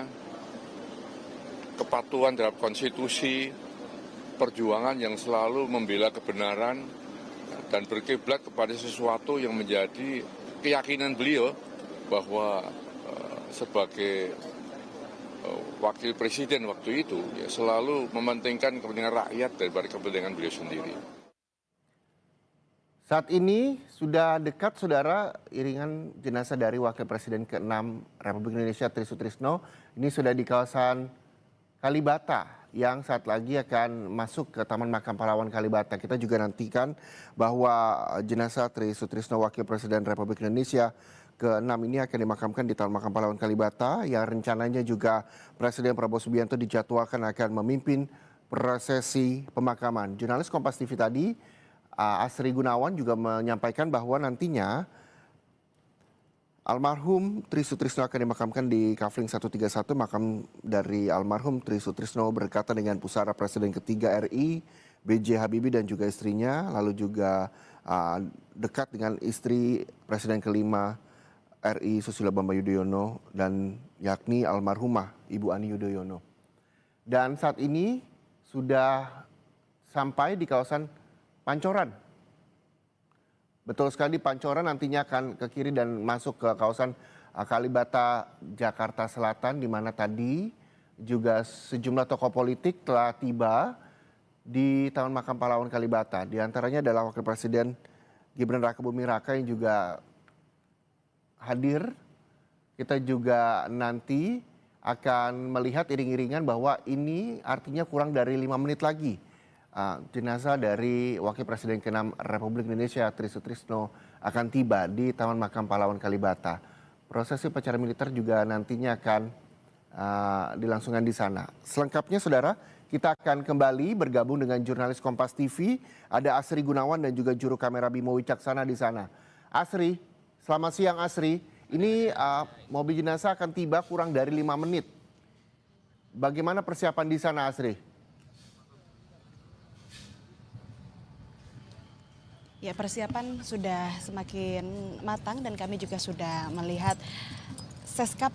kepatuhan terhadap konstitusi, perjuangan yang selalu membela kebenaran, dan berkiblat kepada sesuatu yang menjadi keyakinan beliau bahwa sebagai wakil presiden waktu itu ya, selalu mementingkan kepentingan rakyat daripada kepentingan beliau sendiri. Saat ini sudah dekat saudara iringan jenazah dari Wakil Presiden ke-6 Republik Indonesia Tri Sutrisno. Ini sudah di kawasan Kalibata yang saat lagi akan masuk ke Taman Makam Pahlawan Kalibata. Kita juga nantikan bahwa jenazah Tri Sutrisno Wakil Presiden Republik Indonesia ke-6 ini akan dimakamkan di Taman Makam Pahlawan Kalibata, yang rencananya juga Presiden Prabowo Subianto dijadwalkan akan memimpin prosesi pemakaman. Jurnalis Kompas TV tadi Asri Gunawan juga menyampaikan bahwa nantinya almarhum Tri Sutrisno akan dimakamkan di Kafling 131. Makam dari almarhum Tri Sutrisno berkaitan dengan pusara Presiden ketiga RI, B.J. Habibie dan juga istrinya, lalu juga dekat dengan istri Presiden kelima RI Susilo Bambang Yudhoyono, dan yakni almarhumah Ibu Ani Yudhoyono. Dan saat ini sudah sampai di kawasan Pancoran. Betul sekali, Pancoran nantinya akan ke kiri dan masuk ke kawasan Kalibata, Jakarta Selatan, di mana tadi juga sejumlah tokoh politik telah tiba di Taman Makam Pahlawan Kalibata. Di antaranya adalah Wakil Presiden Gibran Rakabuming Raka yang juga hadir. Kita juga nanti akan melihat iring-iringan bahwa ini artinya kurang dari 5 menit lagi jenazah dari Wakil Presiden ke-6 Republik Indonesia Tri Sutrisno akan tiba di Taman Makam Pahlawan Kalibata. Prosesi upacara militer juga nantinya akan dilangsungkan di sana. Selengkapnya saudara, kita akan kembali bergabung dengan jurnalis Kompas TV. Ada Asri Gunawan dan juga juru kamera Bimo Wicaksana di sana. Asri, selamat siang Asri. Ini mobil jenazah akan tiba kurang dari 5 menit. Bagaimana persiapan di sana Asri? Ya, persiapan sudah semakin matang dan kami juga sudah melihat Seskap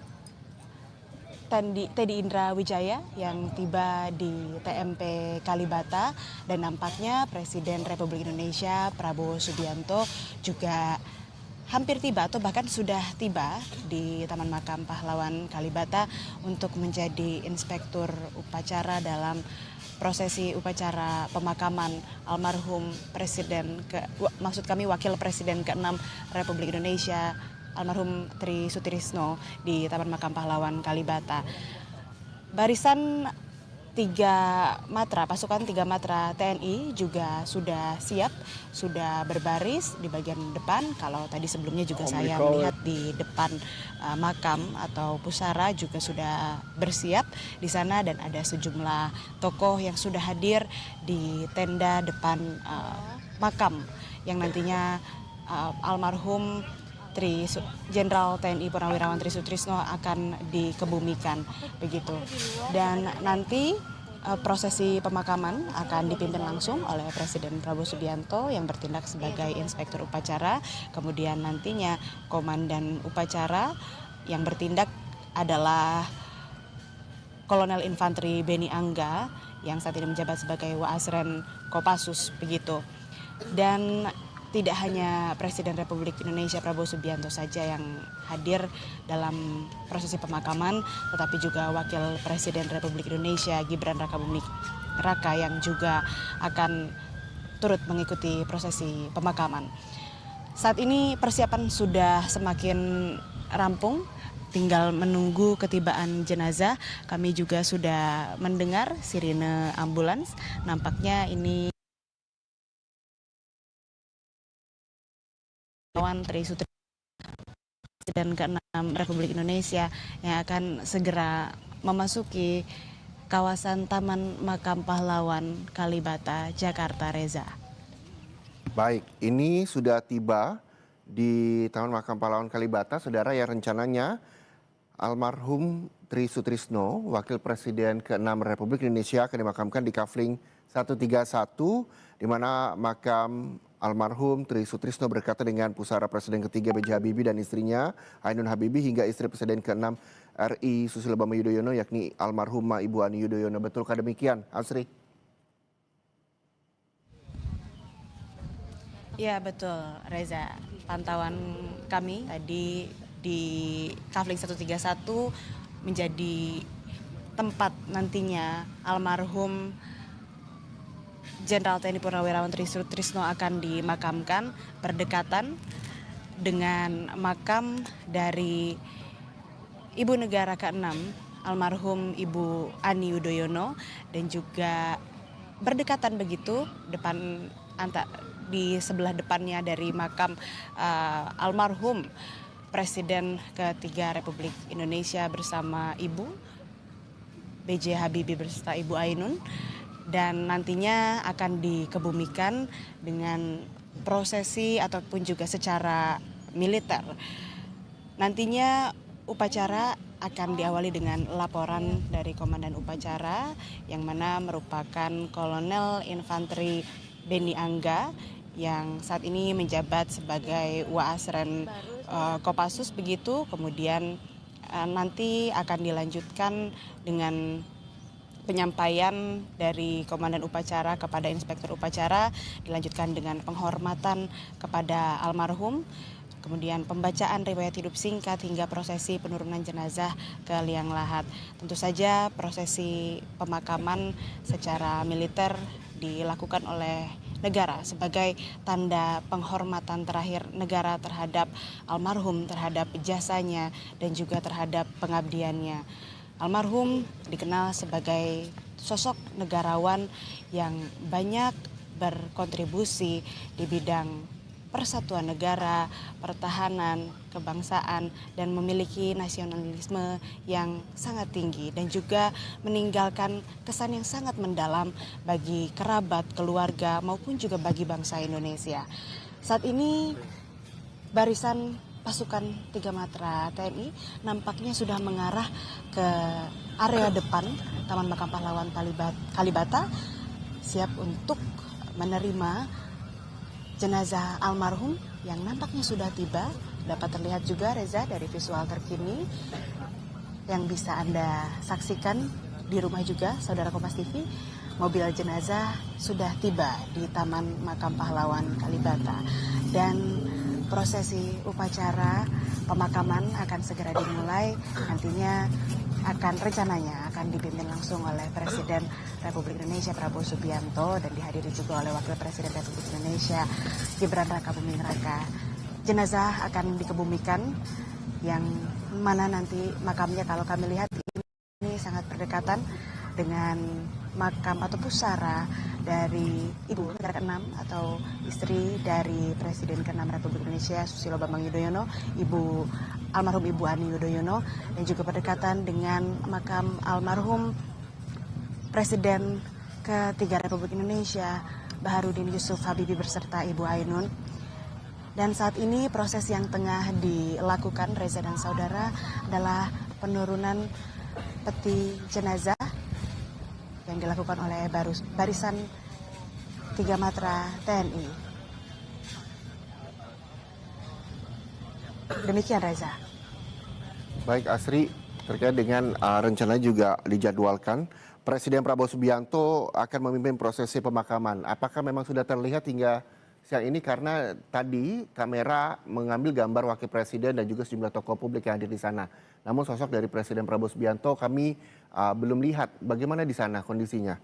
Teddy Indra Wijaya yang tiba di TMP Kalibata, dan nampaknya Presiden Republik Indonesia Prabowo Subianto juga hampir tiba atau bahkan sudah tiba di Taman Makam Pahlawan Kalibata untuk menjadi inspektur upacara dalam prosesi upacara pemakaman almarhum Wakil Presiden ke-6 Republik Indonesia almarhum Tri Sutrisno di Taman Makam Pahlawan Kalibata. Barisan 3 matra, pasukan 3 matra TNI juga sudah siap, sudah berbaris di bagian depan. Kalau tadi sebelumnya juga saya melihat di depan makam atau pusara juga sudah bersiap di sana, dan ada sejumlah tokoh yang sudah hadir di tenda depan makam yang nantinya almarhum Jenderal TNI Purnawirawan Tri Sutrisno akan dikebumikan begitu. Dan nanti prosesi pemakaman akan dipimpin langsung oleh Presiden Prabowo Subianto yang bertindak sebagai inspektur upacara. Kemudian nantinya komandan upacara yang bertindak adalah Kolonel Infanteri Beni Angga yang saat ini menjabat sebagai Waasren Kopassus begitu. Dan tidak hanya Presiden Republik Indonesia Prabowo Subianto saja yang hadir dalam prosesi pemakaman, tetapi juga Wakil Presiden Republik Indonesia Gibran Rakabuming Raka yang juga akan turut mengikuti prosesi pemakaman. Saat ini persiapan sudah semakin rampung, tinggal menunggu ketibaan jenazah. Kami juga sudah mendengar sirine ambulans. Nampaknya ini Tri Sutrisno, Presiden ke-6 Republik Indonesia, yang akan segera memasuki kawasan Taman Makam Pahlawan Kalibata, Jakarta, Reza. Baik, ini sudah tiba di Taman Makam Pahlawan Kalibata, saudara, yang rencananya almarhum Tri Sutrisno, Wakil Presiden ke-6 Republik Indonesia, akan dimakamkan di Kafling 131, di mana makam almarhum Tri Sutrisno berkata dengan pusara Presiden ketiga B.J. Habibie dan istrinya Ainun Habibie hingga istri Presiden ke-6 RI Susilo Bambang Yudhoyono, yakni almarhumah Ibu Ani Yudhoyono. Betulkah demikian, Asri? Ya betul, Reza. Pantauan kami tadi di Kafling 131 menjadi tempat nantinya almarhum Jenderal TNI Purnawirawan Tri Sutrisno akan dimakamkan, berdekatan dengan makam dari Ibu Negara ke-6 almarhum Ibu Ani Yudhoyono, dan juga berdekatan begitu di sebelah depannya dari makam almarhum Presiden ketiga Republik Indonesia bersama Ibu B.J. Habibie beserta Ibu Ainun. Dan nantinya akan dikebumikan dengan prosesi ataupun juga secara militer. Nantinya upacara akan diawali dengan laporan dari Komandan Upacara yang mana merupakan Kolonel Infanteri Beni Angga yang saat ini menjabat sebagai Waasren Kopassus begitu. Kemudian nanti akan dilanjutkan dengan penyampaian dari Komandan Upacara kepada Inspektur Upacara, dilanjutkan dengan penghormatan kepada almarhum, kemudian pembacaan riwayat hidup singkat hingga prosesi penurunan jenazah ke liang lahat. Tentu saja prosesi pemakaman secara militer dilakukan oleh negara sebagai tanda penghormatan terakhir negara terhadap almarhum, terhadap jasanya dan juga terhadap pengabdiannya. Almarhum dikenal sebagai sosok negarawan yang banyak berkontribusi di bidang persatuan negara, pertahanan, kebangsaan, dan memiliki nasionalisme yang sangat tinggi dan juga meninggalkan kesan yang sangat mendalam bagi kerabat, keluarga, maupun juga bagi bangsa Indonesia. Saat ini barisan pasukan 3 matra TNI nampaknya sudah mengarah ke area depan Taman Makam Pahlawan Kalibata, siap untuk menerima jenazah almarhum yang nampaknya sudah tiba. Dapat terlihat juga, Reza, dari visual terkini yang bisa Anda saksikan di rumah juga, saudara Kompas TV, mobil jenazah sudah tiba di Taman Makam Pahlawan Kalibata. Dan prosesi upacara pemakaman akan segera dimulai. Nantinya rencananya akan dipimpin langsung oleh Presiden Republik Indonesia Prabowo Subianto dan dihadiri juga oleh Wakil Presiden Republik Indonesia Gibran Rakabuming Raka. jenazah akan dikebumikan, yang mana nanti makamnya kalau kami lihat ini sangat berdekatan dengan makam atau pusara dari Ibu Negara ke-6 atau istri dari Presiden ke-6 Republik Indonesia Susilo Bambang Yudhoyono, almarhum Ibu Ani Yudhoyono, dan juga berdekatan dengan makam almarhum Presiden ke-3 Republik Indonesia Baharudin Yusuf Habibie beserta Ibu Ainun. Dan saat ini proses yang tengah dilakukan Reza dan saudara adalah penurunan peti jenazah yang dilakukan oleh barisan 3 Matra TNI. Demikian Reza. Baik Asri, terkait dengan rencana juga dijadwalkan Presiden Prabowo Subianto akan memimpin prosesi pemakaman. Apakah memang sudah terlihat hingga siang ini? Karena tadi kamera mengambil gambar Wakil Presiden dan juga sejumlah tokoh publik yang hadir di sana. Namun sosok dari Presiden Prabowo Subianto kami belum lihat. Bagaimana di sana kondisinya?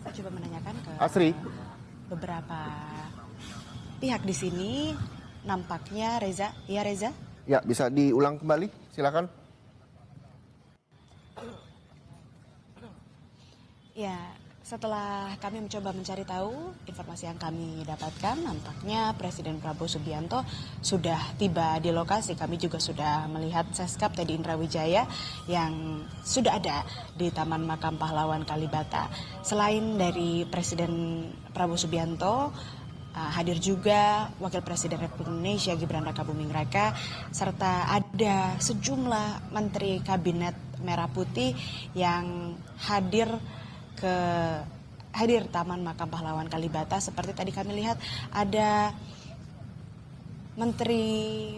Saya coba menanyakan ke Asri, beberapa pihak di sini. Nampaknya Reza, iya Reza? Ya, bisa diulang kembali, silakan. Ya, setelah kami mencoba mencari tahu informasi yang kami dapatkan, nampaknya Presiden Prabowo Subianto sudah tiba di lokasi. Kami juga sudah melihat Seskap Teddy Indrawijaya yang sudah ada di Taman Makam Pahlawan Kalibata. Selain dari Presiden Prabowo Subianto, hadir juga Wakil Presiden Republik Indonesia Gibran Rakabuming Raka, serta ada sejumlah Menteri Kabinet Merah Putih yang hadir Taman Makam Pahlawan Kalibata. Seperti tadi kami lihat ada Menteri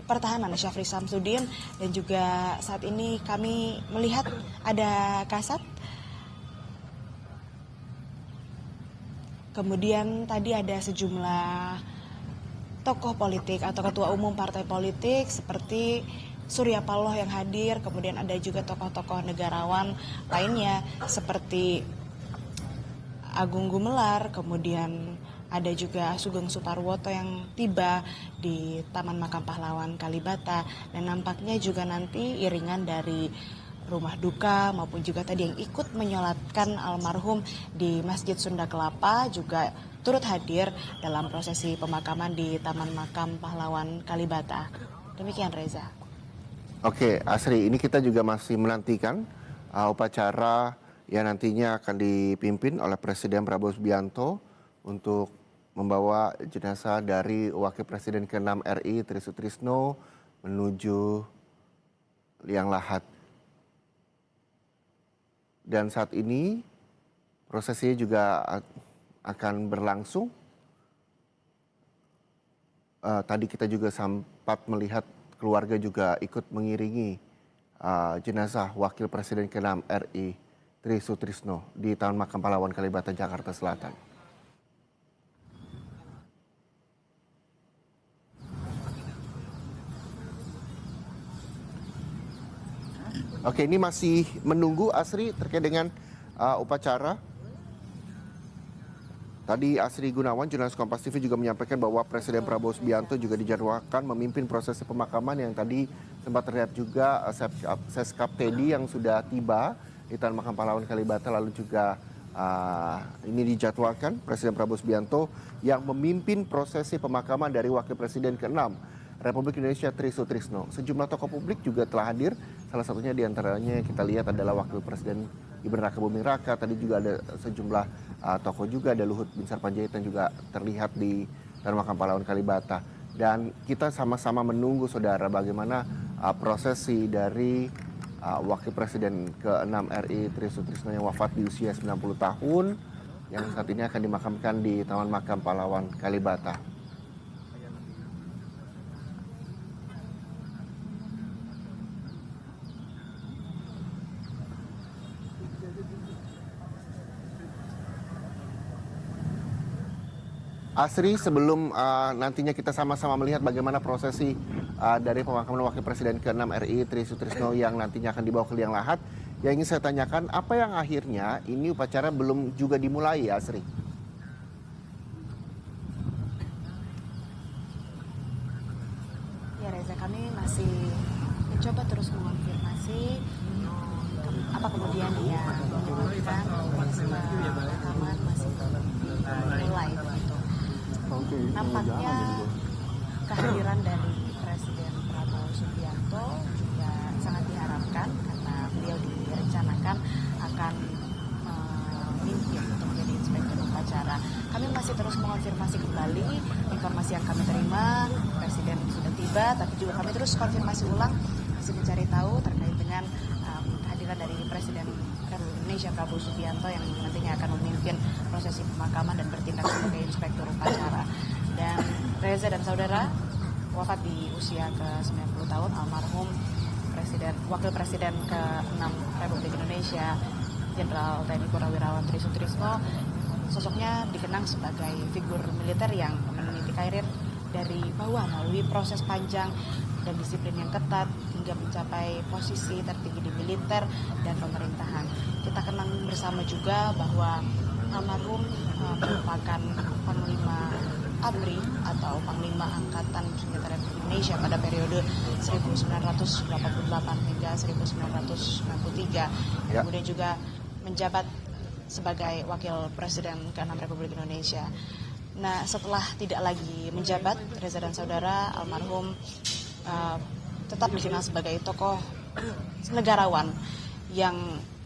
Pertahanan Syafri Samsudin, dan juga saat ini kami melihat ada Kasat. Kemudian tadi ada sejumlah tokoh politik atau ketua umum partai politik seperti Surya Paloh yang hadir, kemudian ada juga tokoh-tokoh negarawan lainnya seperti Agung Gumelar, kemudian ada juga Sugeng Suparwoto yang tiba di Taman Makam Pahlawan Kalibata, dan nampaknya juga nanti iringan dari rumah duka maupun juga tadi yang ikut menyolatkan almarhum di Masjid Sunda Kelapa juga turut hadir dalam prosesi pemakaman di Taman Makam Pahlawan Kalibata. Demikian Reza. Oke, Asri, ini kita juga masih menantikan upacara yang nantinya akan dipimpin oleh Presiden Prabowo Subianto untuk membawa jenazah dari Wakil Presiden ke-6 RI Tri Sutrisno menuju Liang Lahat. Dan saat ini prosesinya juga akan berlangsung. Tadi kita juga sempat melihat keluarga juga ikut mengiringi jenazah Wakil Presiden ke-6 RI Tri Sutrisno di Taman Makam Pahlawan Kalibata, Jakarta Selatan. Oke, ini masih menunggu Asri terkait dengan upacara. Tadi Asri Gunawan, jurnalis Kompas TV juga menyampaikan bahwa Presiden Prabowo Subianto juga dijadwalkan memimpin prosesi pemakaman yang tadi sempat terlihat juga Seskap Teddy yang sudah tiba di Taman Makam Pahlawan Kalibata, lalu juga ini dijadwalkan Presiden Prabowo Subianto yang memimpin prosesi pemakaman dari Wakil Presiden ke-6 Republik Indonesia Tri Sutrisno. Sejumlah tokoh publik juga telah hadir, salah satunya diantaranya kita lihat adalah Wakil Presiden Gibran Rakabuming Raka, tadi juga ada sejumlah tokoh juga, ada Luhut Binsar Panjaitan juga terlihat di Taman Makam Pahlawan Kalibata. Dan kita sama-sama menunggu saudara bagaimana prosesi dari Wakil Presiden ke-6 RI Tri Sutrisno yang wafat di usia 90 tahun yang saat ini akan dimakamkan di Taman Makam Pahlawan Kalibata. Asri, sebelum nantinya kita sama-sama melihat bagaimana prosesi dari pemakaman Wakil Presiden ke-6 RI Tri Sutrisno yang nantinya akan dibawa ke Liang Lahat, Yang ingin saya tanyakan, apa yang akhirnya ini upacara belum juga dimulai ya, Asri? Ya Reza, kami masih mencoba terus mengonfirmasi apa kemudian yang menyebabkan pemakaman masih dimulai begitu. Nampaknya kehadiran dari Presiden Prabowo Subianto juga sangat diharapkan karena beliau direncanakan akan memimpin untuk menjadi inspektur upacara. Kami masih terus mengonfirmasi kembali informasi yang kami terima, Presiden sudah tiba, tapi juga kami terus konfirmasi ulang, masih mencari tahu terkait dengan kehadiran dari Presiden Republik Indonesia Prabowo Subianto yang nantinya akan memimpin prosesi pemakaman dan bertindak sebagai inspektur upacara. Dan Reza dan saudara, wafat di usia ke-90 tahun almarhum Wakil Presiden ke-6 Republik Indonesia Jenderal TNI Purnawirawan Tri Sutrisno. Sosoknya dikenang sebagai figur militer yang meniti karir dari bawah melalui proses panjang dan disiplin yang ketat hingga mencapai posisi tertinggi di militer dan pemerintahan. Kita kenang bersama juga bahwa almarhum merupakan Panglima ABRI atau Panglima Angkatan Senjata Republik Indonesia pada periode 1988 hingga 1993. Kemudian juga menjabat sebagai Wakil Presiden ke-6 Republik Indonesia. Nah, setelah tidak lagi menjabat, Reza dan saudara, almarhum tetap dikenal sebagai tokoh negarawan yang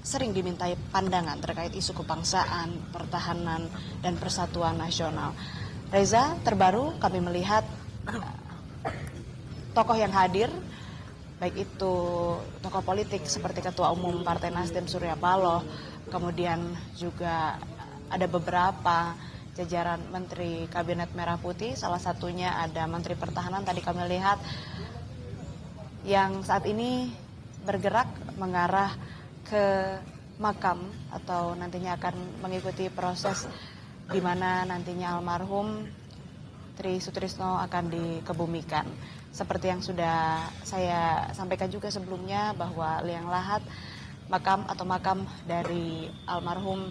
sering dimintai pandangan terkait isu kebangsaan, pertahanan, dan persatuan nasional. Reza, terbaru kami melihat tokoh yang hadir, baik itu tokoh politik seperti Ketua Umum Partai Nasdem Surya Paloh, kemudian juga ada beberapa jajaran Menteri Kabinet Merah Putih, salah satunya ada Menteri Pertahanan tadi kami lihat yang saat ini bergerak mengarah ke makam atau nantinya akan mengikuti proses di mana nantinya almarhum Tri Sutrisno akan dikebumikan. Seperti yang sudah saya sampaikan juga sebelumnya bahwa liang lahat makam dari almarhum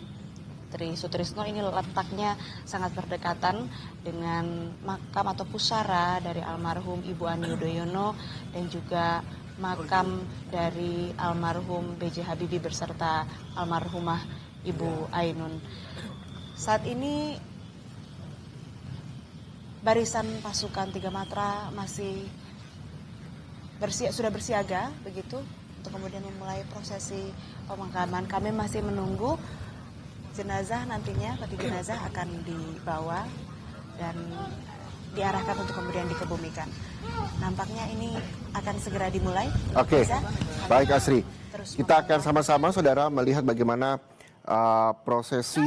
Tri Sutrisno ini letaknya sangat berdekatan dengan makam atau pusara dari almarhum Ibu Ani Yudhoyono dan juga makam dari almarhum B.J. Habibie beserta almarhumah Ibu Ainun. Saat ini barisan pasukan 3 Matra masih sudah bersiaga begitu untuk kemudian memulai prosesi pemakaman. Kami masih menunggu jenazah, nantinya peti jenazah akan dibawa dan diarahkan untuk kemudian dikebumikan. Nampaknya ini akan segera dimulai. Oke, baik Asri. Kita akan sama-sama saudara melihat bagaimana prosesi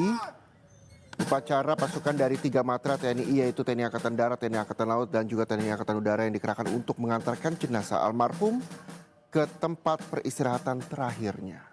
upacara pasukan dari 3 Matra TNI, yaitu TNI Angkatan Darat, TNI Angkatan Laut, dan juga TNI Angkatan Udara yang dikerahkan untuk mengantarkan jenazah almarhum ke tempat peristirahatan terakhirnya.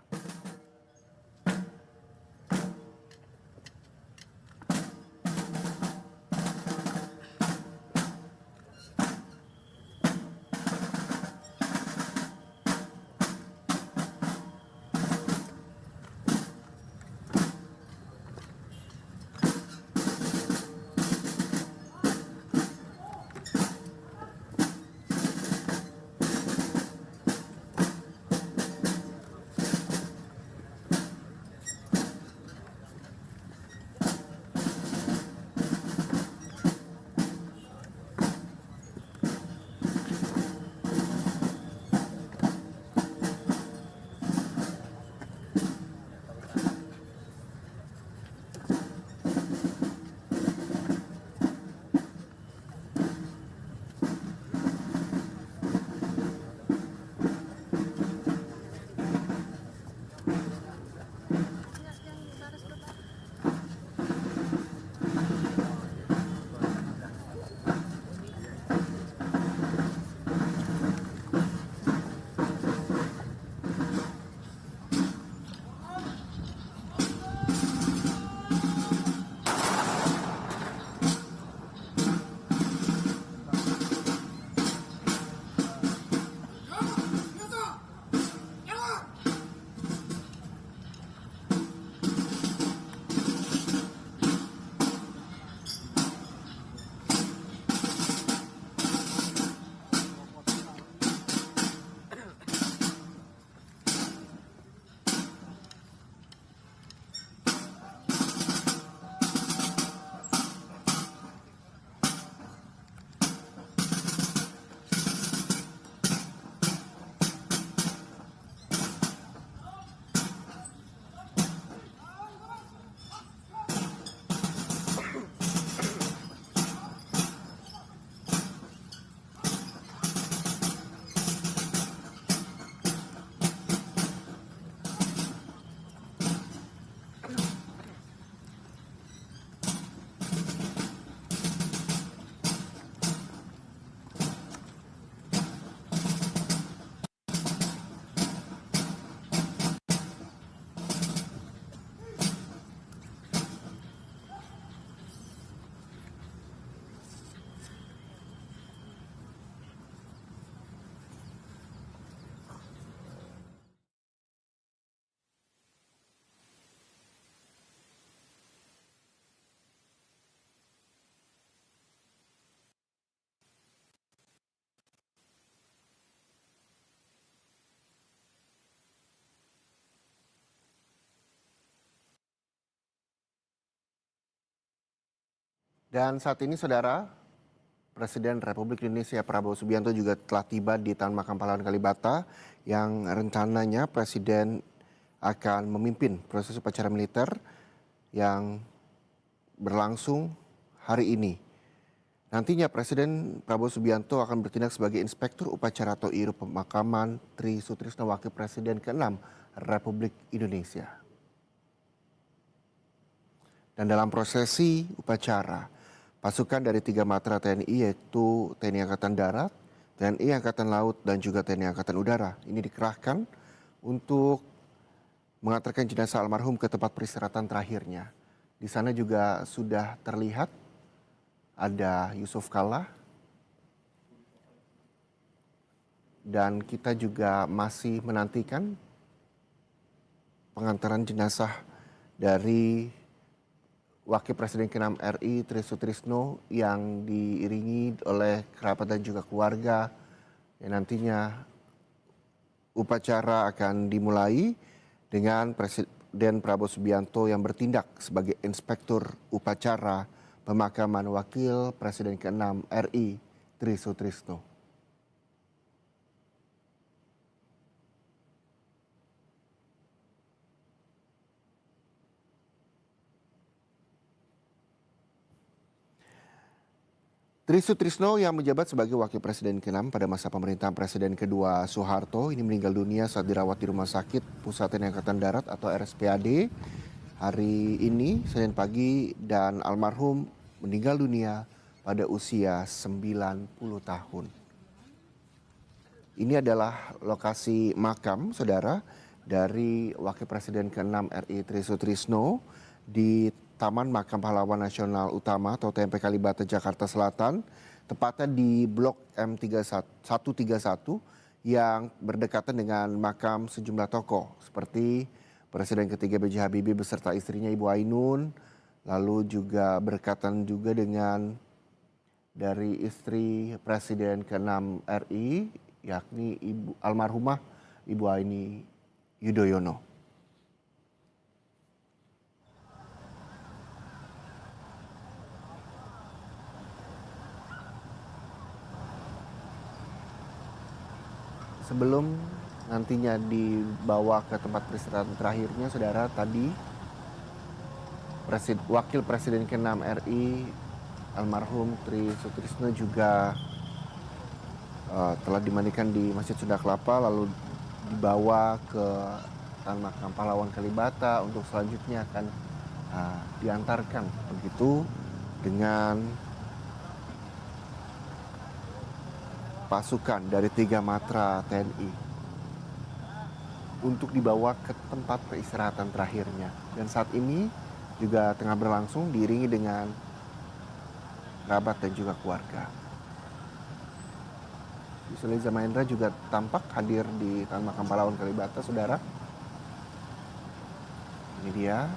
Dan saat ini saudara, Presiden Republik Indonesia Prabowo Subianto juga telah tiba di Taman Makam Pahlawan Kalibata yang rencananya Presiden akan memimpin proses upacara militer yang berlangsung hari ini. Nantinya Presiden Prabowo Subianto akan bertindak sebagai Inspektur Upacara atau IRU Pemakaman Tri Sutrisno Wakil Presiden ke-6 Republik Indonesia. Dan dalam prosesi upacara, pasukan dari 3 matra TNI yaitu TNI Angkatan Darat, TNI Angkatan Laut, dan juga TNI Angkatan Udara ini dikerahkan untuk mengantarkan jenazah almarhum ke tempat peristirahatan terakhirnya. Di sana juga sudah terlihat ada Yusuf Kalla, dan kita juga masih menantikan pengantaran jenazah dari Wakil Presiden ke-6 RI Tri Sutrisno yang diiringi oleh kerabat dan juga keluarga. Yang nantinya upacara akan dimulai dengan Presiden Prabowo Subianto yang bertindak sebagai Inspektur Upacara Pemakaman Wakil Presiden ke-6 RI Tri Sutrisno. Tri Sutrisno yang menjabat sebagai Wakil Presiden ke-6 pada masa pemerintahan Presiden kedua Soeharto ini meninggal dunia saat dirawat di Rumah Sakit Pusat TNI Angkatan Darat atau RSPAD hari ini Senin pagi, dan almarhum meninggal dunia pada usia 90 tahun. Ini adalah lokasi makam saudara dari Wakil Presiden ke-6 RI Tri Sutrisno di Taman Makam Pahlawan Nasional Utama atau TMP Kalibata, Jakarta Selatan, tepatnya di Blok M131 yang berdekatan dengan makam sejumlah tokoh seperti Presiden ketiga B.J. Habibie beserta istrinya Ibu Ainun, lalu juga berdekatan juga dengan dari istri Presiden ke-6 RI yakni almarhumah Ibu Aini Yudhoyono. Sebelum nantinya dibawa ke tempat peristirahatan terakhirnya, saudara, tadi Wakil Presiden ke-6 RI almarhum Tri Sutrisno juga telah dimandikan di Masjid Sunda Kelapa, lalu dibawa ke Taman Makam Pahlawan Kalibata untuk selanjutnya akan diantarkan begitu dengan pasukan dari 3 matra TNI untuk dibawa ke tempat peristirahatan terakhirnya. Dan saat ini juga tengah berlangsung diiringi dengan kerabat dan juga keluarga. Yusril Iza Mahendra juga tampak hadir di Taman Makam Pahlawan Kalibata, saudara. Ini dia.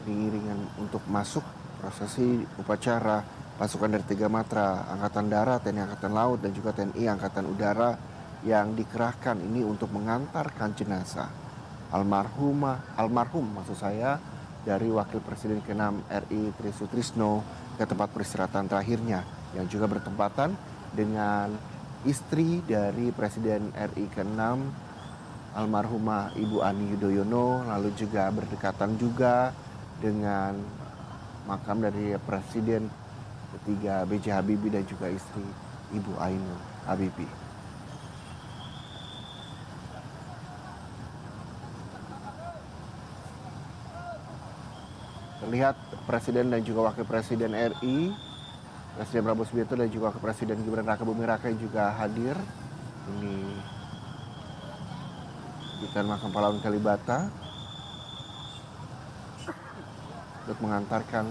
Iring-iringan untuk masuk prosesi upacara pasukan dari 3 matra Angkatan Darat, TNI Angkatan Laut, dan juga TNI Angkatan Udara yang dikerahkan ini untuk mengantarkan jenazah almarhum maksud saya dari Wakil Presiden ke-6 RI Tri Sutrisno ke tempat peristirahatan terakhirnya yang juga bertempatan dengan istri dari Presiden RI ke-6 almarhumah Ibu Ani Yudhoyono, lalu juga berdekatan juga dengan makam dari Presiden ketiga B.J. Habibie dan juga istri Ibu Ainun Habibie. Terlihat Presiden dan juga Wakil Presiden RI, Presiden Prabowo Subianto dan juga Wakil Presiden Gibran Raka Buming Raka juga hadir. Ini di Taman Makam Pahlawan Kalibata untuk mengantarkan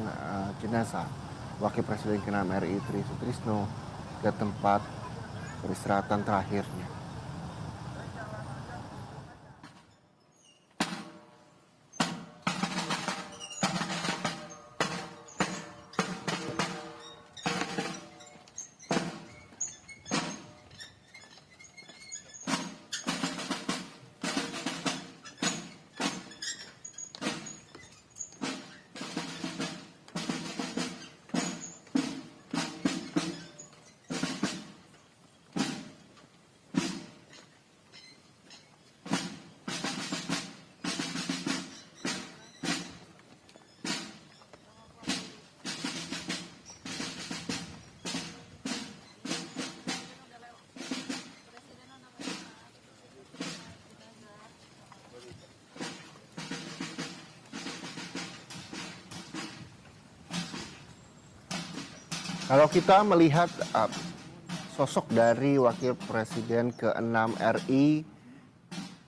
jenazah Wakil Presiden ke-6 RI Tri Sutrisno ke tempat peristirahatan terakhirnya. Kalau kita melihat sosok dari Wakil Presiden ke-6 RI,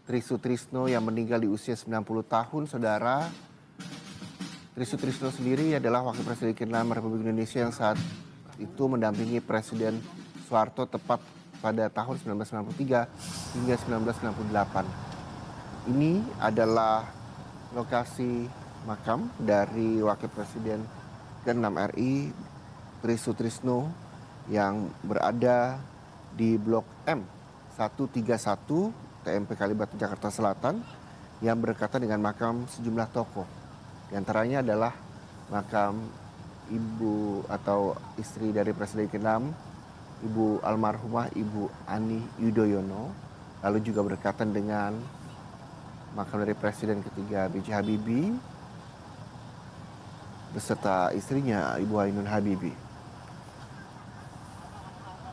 Tri Sutrisno yang meninggal di usia 90 tahun, saudara. Tri Sutrisno sendiri adalah Wakil Presiden ke-6 Republik Indonesia yang saat itu mendampingi Presiden Soeharto tepat pada tahun 1993 hingga 1998. Ini adalah lokasi makam dari Wakil Presiden ke-6 RI, Tri Sutrisno, yang berada di Blok M 131 TMP Kalibata Jakarta Selatan, yang berdekatan dengan makam sejumlah tokoh. Di antaranya adalah makam ibu atau istri dari Presiden ke-6, Ibu almarhumah Ibu Ani Yudhoyono, lalu juga berdekatan dengan makam dari Presiden ketiga B.J. Habibie beserta istrinya Ibu Ainun Habibie.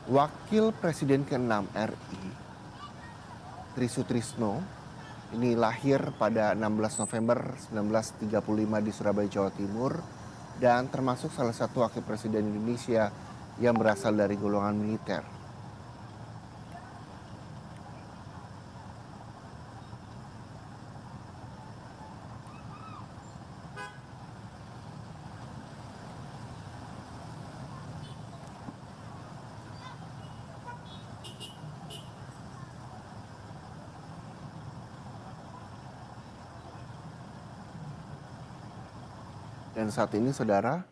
Wakil Presiden ke-6 RI, Tri Sutrisno, ini lahir pada 16 November 1935 di Surabaya, Jawa Timur, dan termasuk salah satu wakil presiden Indonesia yang berasal dari golongan militer. Dan saat ini saudara,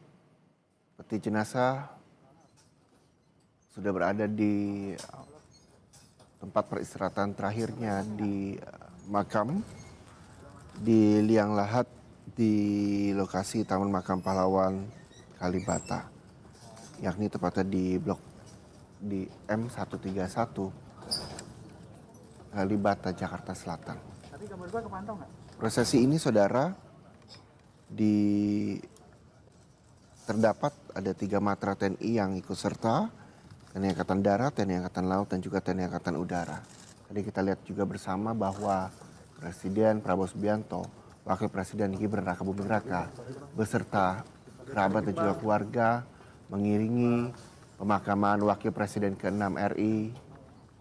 peti jenazah sudah berada di tempat peristirahatan terakhirnya di makam di Liang Lahat di lokasi Taman Makam Pahlawan Kalibata, yakni tepatnya di blok di M131 Kalibata, Jakarta Selatan. Tapi gambar gua kepantau nggak? Prosesi ini saudara terdapat ada 3 matra TNI yang ikut serta, TNI Angkatan Darat, TNI Angkatan Laut, dan juga TNI Angkatan Udara. Tadi kita lihat juga bersama bahwa Presiden Prabowo Subianto, Wakil Presiden Gibran Rakabuming Raka, beserta kerabat dan juga keluarga mengiringi pemakaman Wakil Presiden ke-6 RI,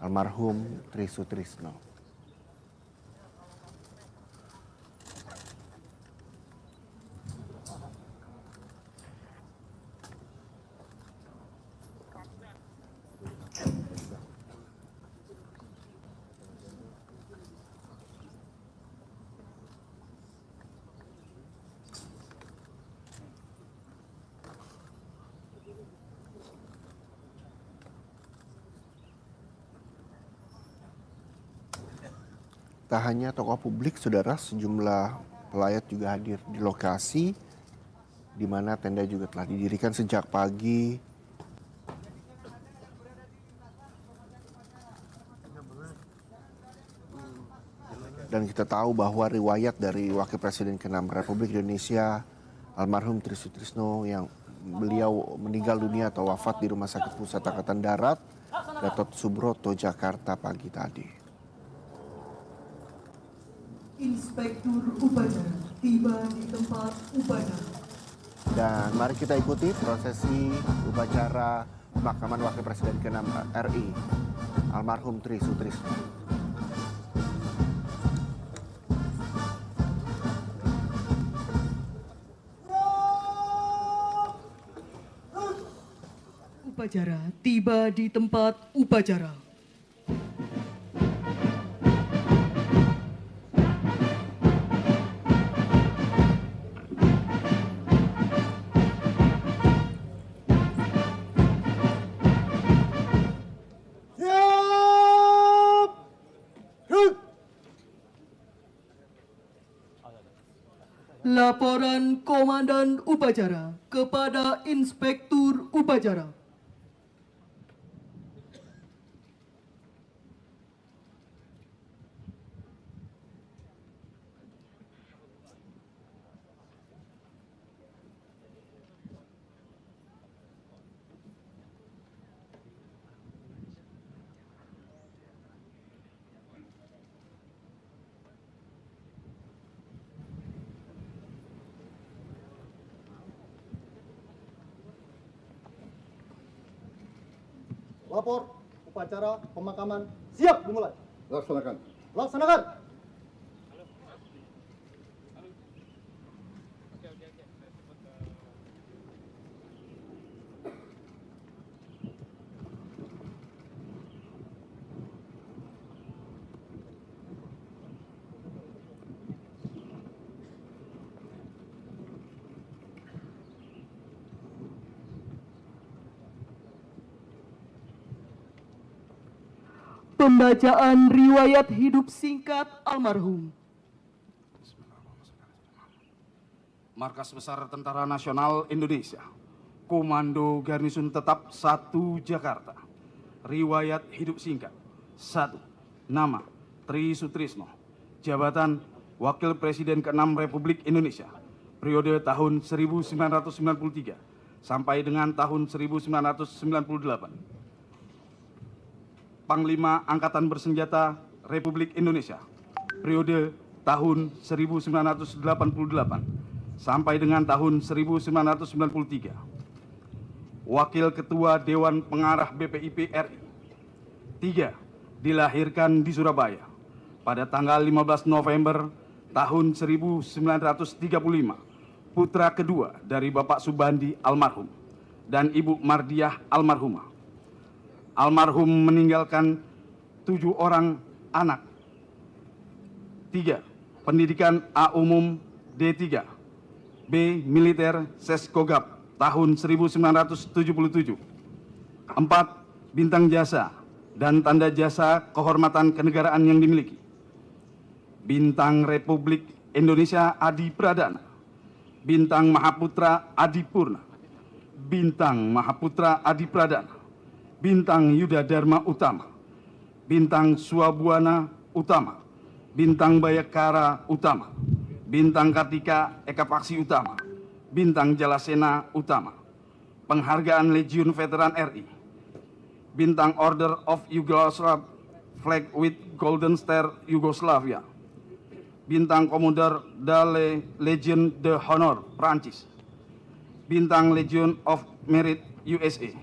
almarhum Tri Sutrisno. Tak hanya tokoh publik, saudara, sejumlah pelayat juga hadir di lokasi di mana tenda juga telah didirikan sejak pagi. Dan kita tahu bahwa riwayat dari Wakil Presiden ke-6 Republik Indonesia, almarhum Tri Sutrisno, yang beliau meninggal dunia atau wafat di Rumah Sakit Pusat Angkatan Darat Gatot Subroto, Jakarta pagi tadi. Inspektur upacara tiba di tempat upacara. Dan mari kita ikuti prosesi upacara pemakaman Wakil Presiden ke-6 RI, almarhum Tri Sutrisno. Upacara tiba di tempat upacara. Laporan Komandan Upacara kepada Inspektur Upacara. Lapor upacara pemakaman siap dimulai. Laksanakan. Laksanakan. Pembacaan riwayat hidup singkat almarhum. Markas Besar Tentara Nasional Indonesia, Komando Garnisun Tetap 1 Jakarta. Riwayat hidup singkat. 1. Nama Tri Sutrisno. Jabatan Wakil Presiden ke-6 Republik Indonesia. Periode tahun 1993 sampai dengan tahun 1998. Panglima Angkatan Bersenjata Republik Indonesia, periode tahun 1988 sampai dengan tahun 1993. Wakil Ketua Dewan Pengarah BPIP RI. 3. Dilahirkan di Surabaya pada tanggal 15 November tahun 1935. Putra kedua dari Bapak Subandi almarhum dan Ibu Mardiah almarhumah. Almarhum meninggalkan 7 orang anak. 3. Pendidikan A umum D3, B militer Seskogap tahun 1977. 4. Bintang jasa dan tanda jasa kehormatan kenegaraan yang dimiliki. Bintang Republik Indonesia Adi Pradana, Bintang Mahaputra Adi Purna, Bintang Mahaputra Adi Pradana, Bintang Yuda Dharma Utama, Bintang Suabuana Utama, Bintang Bayakara Utama, Bintang Kartika Eka Paksi Utama, Bintang Jalasena Utama, Penghargaan Legiun Veteran RI, Bintang Order of Yugoslavia, Flag with Golden Star Yugoslavia, Bintang Komodor Dale Legion de Honor Prancis, Bintang Legion of Merit USA,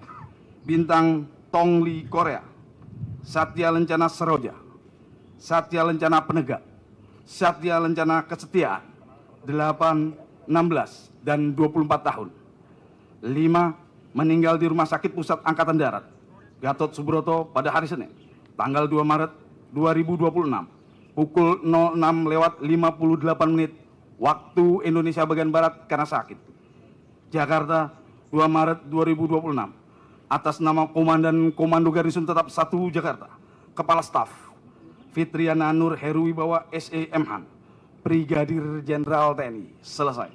Bintang Tongli Korea, Satya Lencana Seroja, Satya Lencana Penegak, Satya Lencana Kesetiaan, 8, 16, dan 24 tahun. 5. Meninggal di Rumah Sakit Pusat Angkatan Darat, Gatot Subroto pada hari Senin, tanggal 2 Maret 2026, pukul 06.58 waktu Indonesia bagian Barat karena sakit. Jakarta, 2 Maret 2026. Atas nama Komandan Komando Garnisun Tetap 1 Jakarta, Kepala Staf Fitriana Nur Heruwibawa SE Mhan, Brigadir Jenderal TNI. Selesai.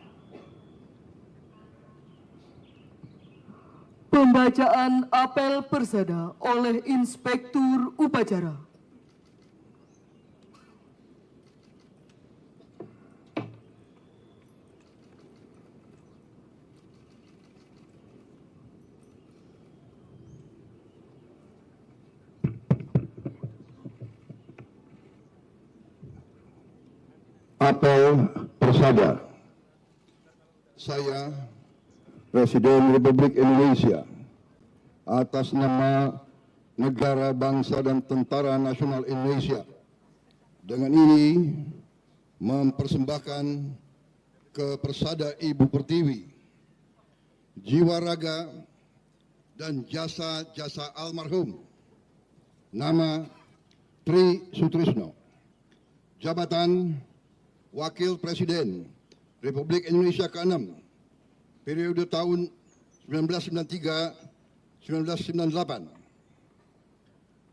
Pembacaan apel persada oleh Inspektur Upacara. Apel persada. Saya, Presiden Republik Indonesia, atas nama negara, bangsa, dan Tentara Nasional Indonesia, dengan ini mempersembahkan ke Persada Ibu Pertiwi jiwa raga dan jasa-jasa almarhum. Nama Tri Sutrisno. Jabatan Wakil Presiden Republik Indonesia ke-6 periode tahun 1993-1998.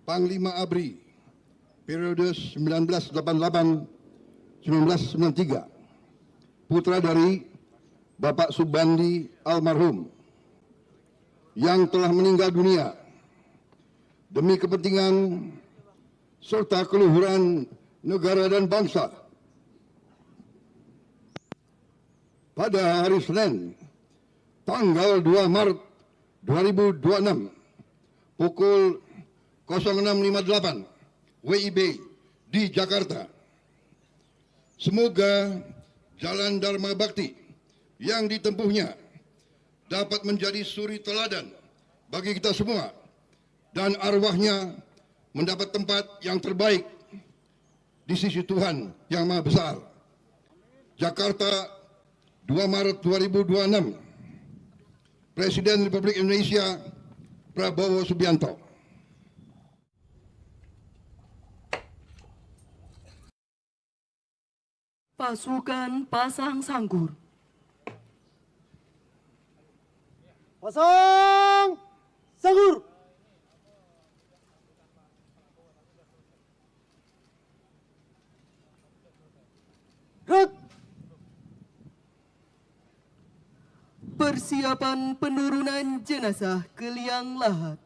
Panglima ABRI periode 1988-1993. Putra dari Bapak Subandi almarhum yang telah meninggal dunia demi kepentingan serta keluhuran negara dan bangsa. Pada hari Senin, tanggal 2 Maret 2026, pukul 06.58 WIB di Jakarta. Semoga jalan Dharma Bakti yang ditempuhnya dapat menjadi suri teladan bagi kita semua dan arwahnya mendapat tempat yang terbaik di sisi Tuhan Yang Maha Besar. Jakarta, 2 Maret 2026. Presiden Republik Indonesia Prabowo Subianto. Pasukan pasang sangkur. Pasang sangkur. Rut. Persiapan penurunan jenazah ke liang lahat.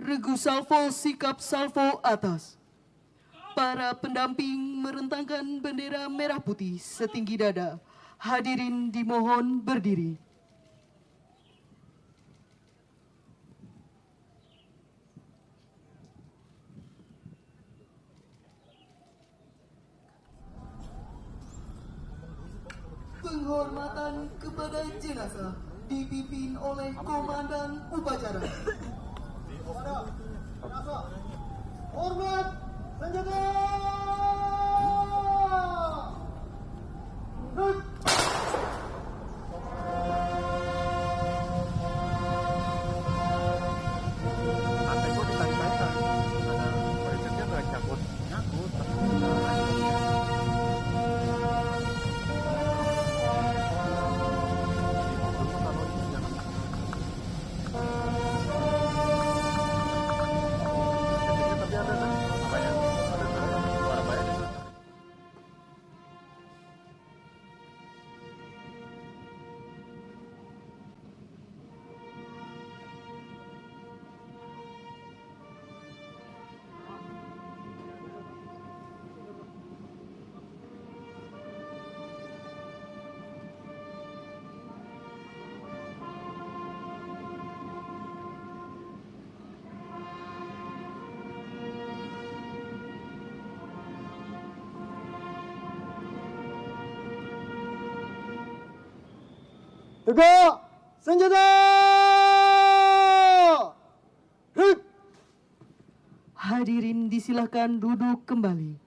Regu salvo sikap salvo atas. Para pendamping merentangkan bendera merah putih setinggi dada. Hadirin dimohon berdiri. Penghormatan kepada jenazah dipimpin oleh Komandan Upacara. Hormat senjata. Tegak senjata. Hadirin disilahkan duduk kembali.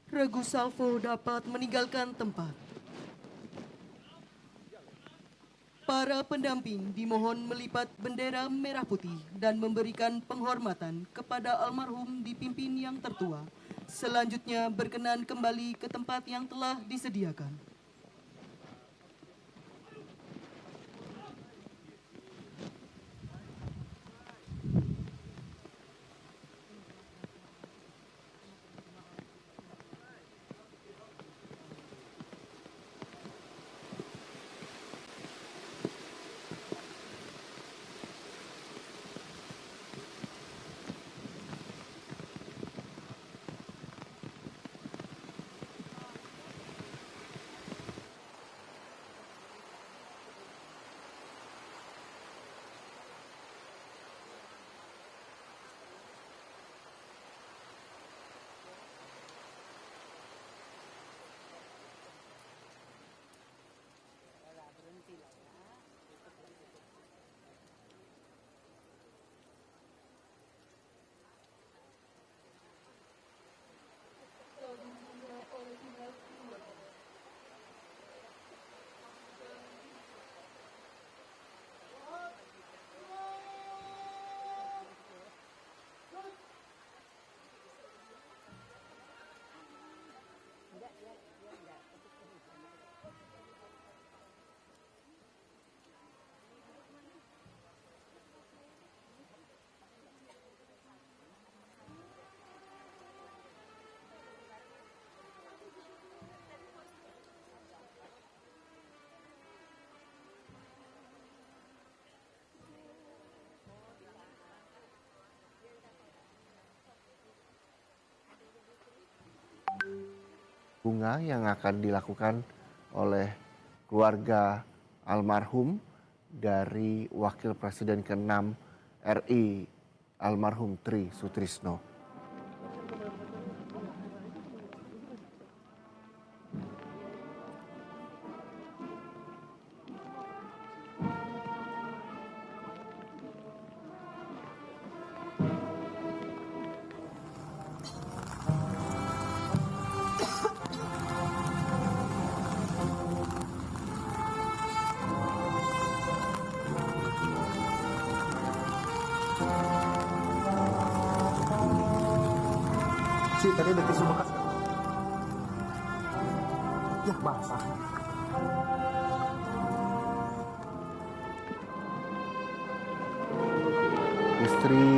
Regu salvo dapat meninggalkan tempat. Para pendamping dimohon melipat bendera merah putih dan memberikan penghormatan kepada almarhum dipimpin yang tertua. Selanjutnya berkenan kembali ke tempat yang telah disediakan. Bunga yang akan dilakukan oleh keluarga almarhum dari Wakil Presiden ke-6 RI almarhum Tri Sutrisno. Tadi ada tisu bekas. Ya, basah. Istri,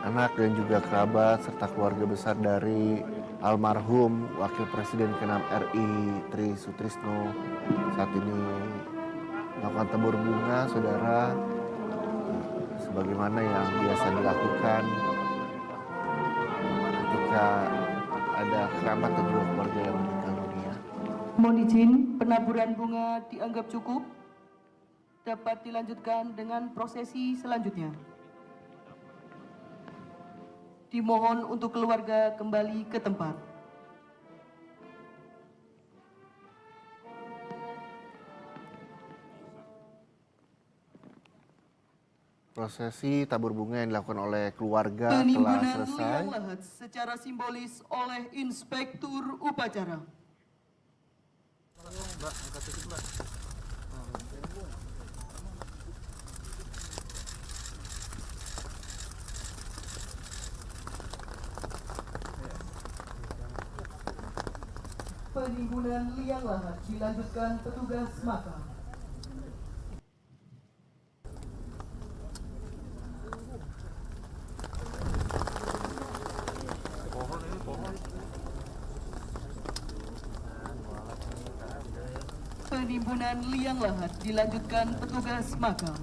anak dan juga kerabat serta keluarga besar dari almarhum Wakil Presiden ke-6 RI Tri Sutrisno saat ini melakukan tabur bunga, saudara, sebagaimana yang biasa dilakukan ketika ada kerabat dan juga keluarga yang meninggal dunia. Mohon izin, penaburan bunga dianggap cukup. Dapat dilanjutkan dengan prosesi selanjutnya. Dimohon untuk keluarga kembali ke tempat. Prosesi tabur bunga yang dilakukan oleh keluarga telah Penimbunan selesai. liang lahat secara simbolis oleh Inspektur Upacara. Penimbunan liang lahat dilanjutkan petugas makam. Penimbunan liang lahat dilanjutkan petugas makam.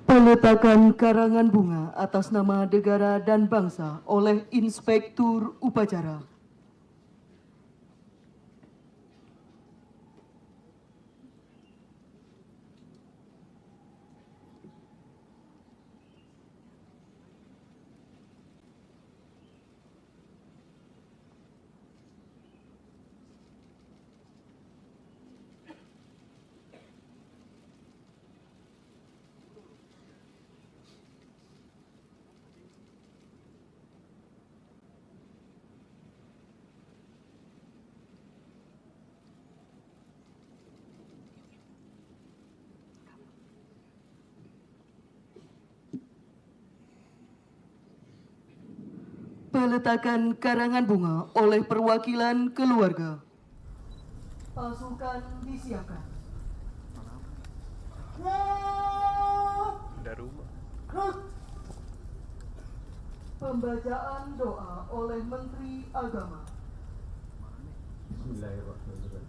Peletakan karangan bunga atas nama negara dan bangsa oleh Inspektur Upacara. Peletakan karangan bunga oleh perwakilan keluarga. Pasukan disiapkan. Pembacaan doa oleh Menteri Agama. Bismillahirrahmanirrahim.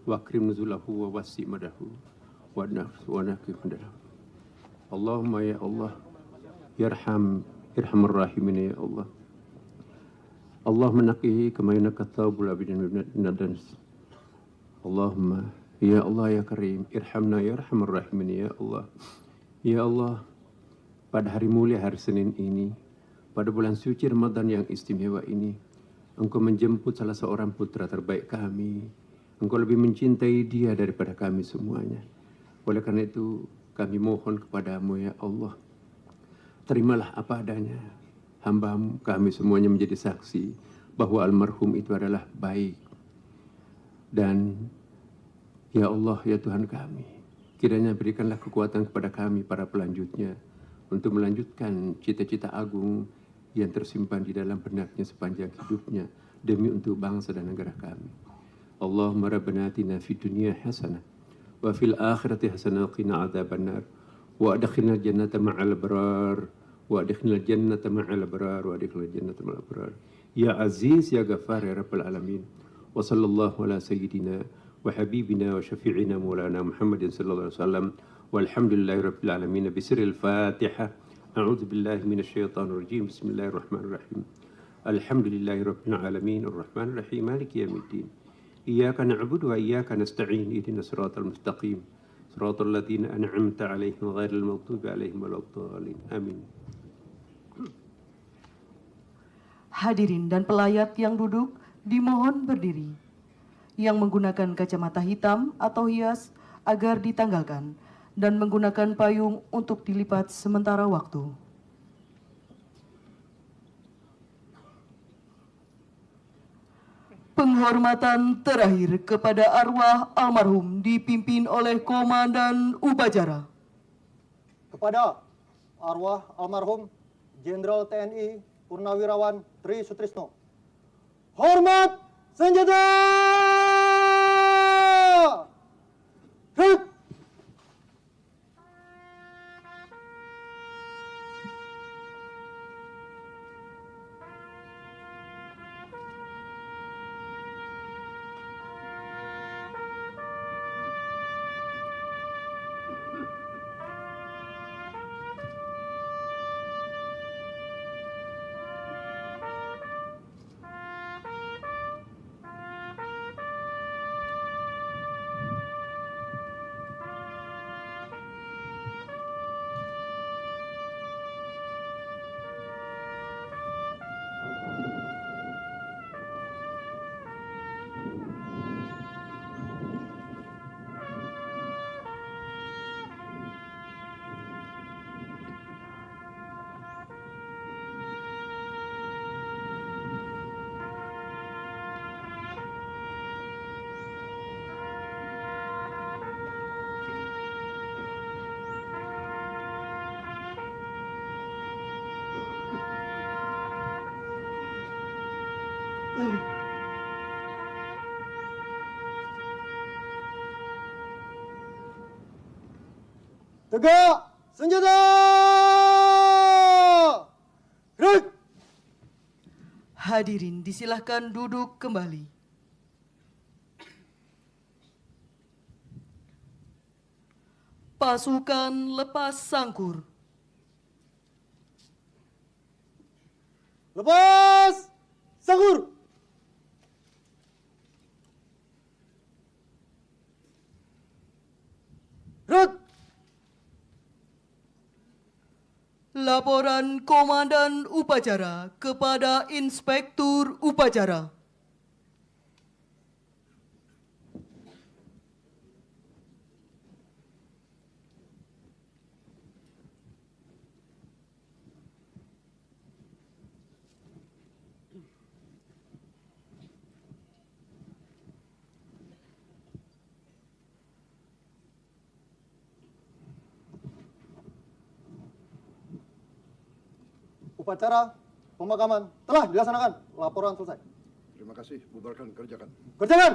Wakrim nuzulahu wa wasi' madahu wa nakif madahu. Allahumma ya Allah irhamar rahimin ya Allah. Allahumma naqihi kama yunaqqa thawbul abidin min ad-dans. Allahumma ya Allah ya Karim irhamna ya arhamar rahimin ya Allah. Ya Allah, pada hari mulia hari Senin ini, pada bulan suci Ramadan yang istimewa ini, Engkau menjemput salah seorang putra terbaik kami. Engkau lebih mencintai dia daripada kami semuanya. Oleh karena itu, kami mohon kepadamu ya Allah. Terimalah apa adanya. Hamba-Mu, kami semuanya menjadi saksi bahwa almarhum itu adalah baik. Dan ya Allah, ya Tuhan kami, kiranya berikanlah kekuatan kepada kami, para pelanjutnya, untuk melanjutkan cita-cita agung yang tersimpan di dalam benaknya sepanjang hidupnya, demi untuk bangsa dan negara kami. Allahumma rabbana atina fid dunya hasanah wa fil akhirati hasanah wa qina adzabannar wa adkhilna jannata ma'al abrar وأدخلنا الجنة مع الأبرار وأدخلنا الجنة مع الأبرار يا عزيز يا غفار يا رب العالمين وصلى الله على سيدنا وحبيبنا وشفيعنا مولانا محمد صلى الله عليه وسلم والحمد لله رب العالمين بسر الفاتحة أعوذ بالله من الشيطان الرجيم بسم الله الرحمن الرحيم الحمد لله رب العالمين الرحمن الرحيم مالك يوم الدين إياك نعبد وإياك نستعين اهدنا الصراط المستقيم صراط الذين أنعمت عليهم غير المغضوب عليهم ولا الضالين آمين. Hadirin dan pelayat yang duduk dimohon berdiri. Yang menggunakan kacamata hitam atau hias agar ditanggalkan dan menggunakan payung untuk dilipat sementara waktu. Penghormatan terakhir kepada arwah almarhum dipimpin oleh Komandan Upacara. Kepada arwah almarhum Jenderal TNI Purnawirawan Tri Sutrisno. Hormat senjata! Hut! Tegak senjata! Gerak! Hadirin disilahkan duduk kembali. Pasukan lepas sangkur. Lepas sangkur! Gerak! Laporan Komandan Upacara kepada Inspektur Upacara. Upacara pemakaman telah dilaksanakan. Laporan selesai. Terima kasih. Bubarkan, kerjakan. Kerjakan!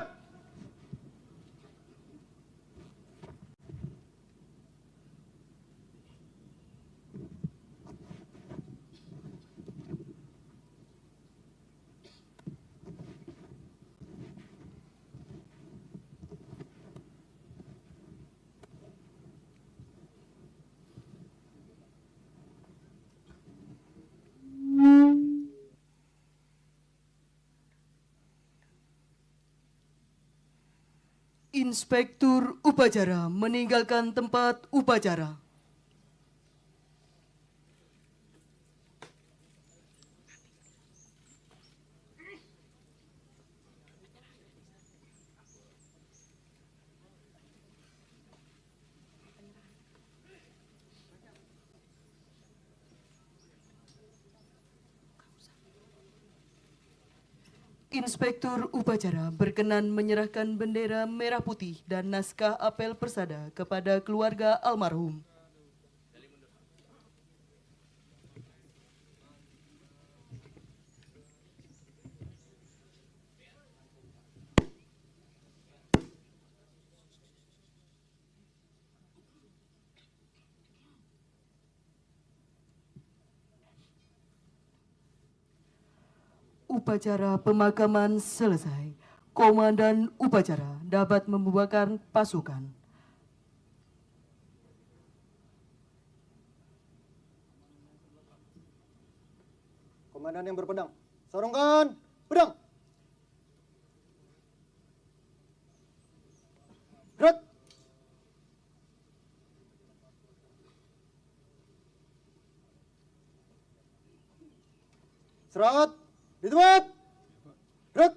Inspektur Upacara meninggalkan tempat upacara. Inspektur Upacara berkenan menyerahkan bendera merah putih dan naskah apel persada kepada keluarga almarhum. upacara pemakaman selesai, Komandan upacara dapat membubarkan pasukan. Komandan yang berpedang, sorongkan pedang. Gerak. Serat, di tempat. Gerak.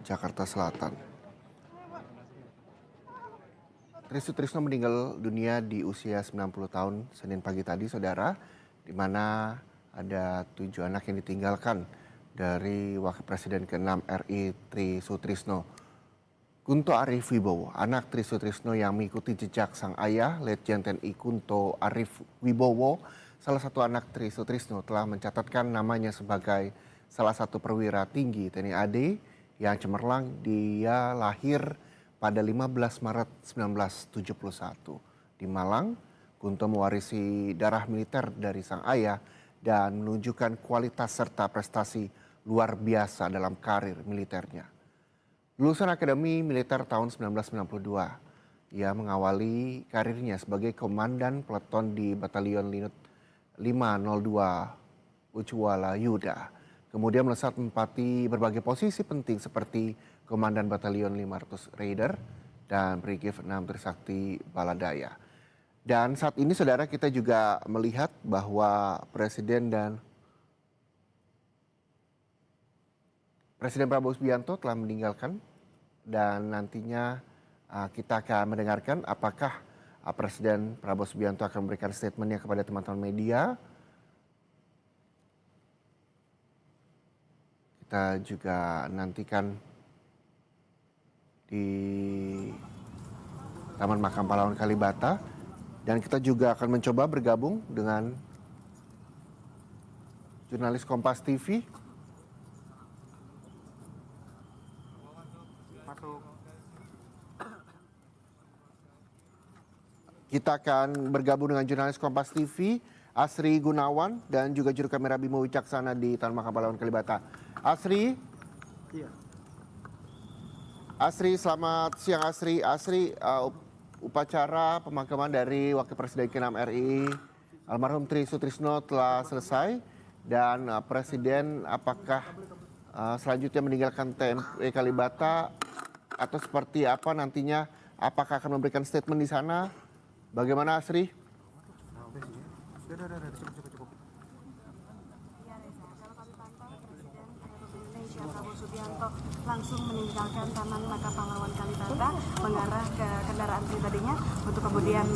Jakarta Selatan. Tri Sutrisno meninggal dunia di usia 90 tahun Senin pagi tadi, saudara, di mana ada 7 anak yang ditinggalkan dari Wakil Presiden ke-6 RI Tri Sutrisno. Kunto Arif Wibowo, anak Tri Sutrisno yang mengikuti jejak sang ayah, Letjen TNI Kunto Arif Wibowo, salah satu anak Tri Sutrisno, telah mencatatkan namanya sebagai salah satu perwira tinggi TNI AD yang cemerlang. Dia lahir pada 15 Maret 1971 di Malang. Kunto mewarisi darah militer dari sang ayah dan menunjukkan kualitas serta prestasi luar biasa dalam karir militernya. Lulusan Akademi Militer tahun 1992, ia mengawali karirnya sebagai komandan peleton di Batalion Linut 502 Ucuwala Yuda. Kemudian melesat menempati berbagai posisi penting seperti Komandan Batalion 500 Raider dan Brigif 6 Trisakti Baladaya. Dan saat ini saudara, kita juga melihat bahwa Presiden Prabowo Subianto telah meninggalkan, dan nantinya kita akan mendengarkan apakah Presiden Prabowo Subianto akan memberikan statementnya kepada teman-teman media. Kita juga nantikan di Taman Makam Pahlawan Kalibata, dan kita juga akan mencoba bergabung dengan jurnalis Kompas TV. Kita akan bergabung dengan jurnalis Kompas TV, Asri Gunawan, dan juga juru kamera Bimo Wicaksana di Taman Makam Pahlawan Kalibata. Asri? Iya. Asri, selamat siang Asri. Asri, upacara pemakaman dari Wakil Presiden ke-6 RI almarhum Tri Sutrisno telah selesai, dan Presiden apakah selanjutnya meninggalkan TMP Kalibata atau seperti apa nantinya? Apakah akan memberikan statement di sana? Bagaimana Asri? Prabowo Subianto langsung meninggalkan Taman Makam Pahlawan Kalibata mengarah ke kendaraan pribadinya untuk kemudian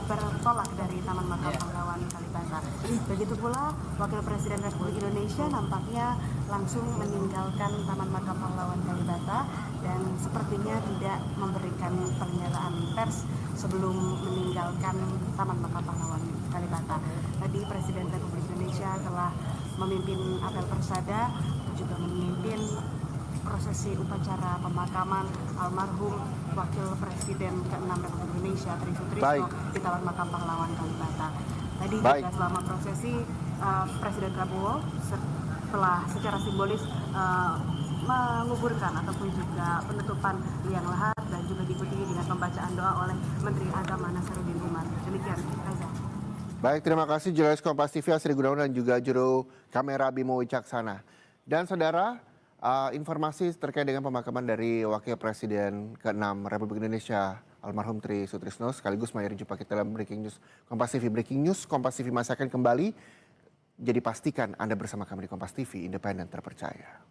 bertolak dari Taman Makam Pahlawan Kalibata. Begitu pula Wakil Presiden Republik Indonesia nampaknya langsung meninggalkan Taman Makam Pahlawan Kalibata dan sepertinya tidak memberikan pernyataan pers sebelum meninggalkan Taman Makam Pahlawan Kalibata. Tadi Presiden Republik Indonesia Indonesia telah memimpin apel persada, juga memimpin prosesi upacara pemakaman almarhum Wakil Presiden ke-6 Republik Indonesia Tri Sutrisno di Taman Makam Pahlawan Kalibata. Tadi juga selama prosesi Presiden Prabowo telah secara simbolis menguburkan ataupun juga penutupan liang lahat dan juga diikuti dengan pembacaan doa oleh Menteri Agama Nasaruddin Umar. Demikian, Reza. Baik, terima kasih jurnalis Kompas TV Asri Gunawan dan juga juru kamera Bimo Wicaksana. Dan saudara, informasi terkait dengan pemakaman dari Wakil Presiden ke-6 Republik Indonesia almarhum Tri Sutrisno sekaligus mengakhiri jumpa kita dalam Breaking News Kompas TV. Breaking News Kompas TV masih akan kembali. Jadi pastikan Anda bersama kami di Kompas TV, independen terpercaya.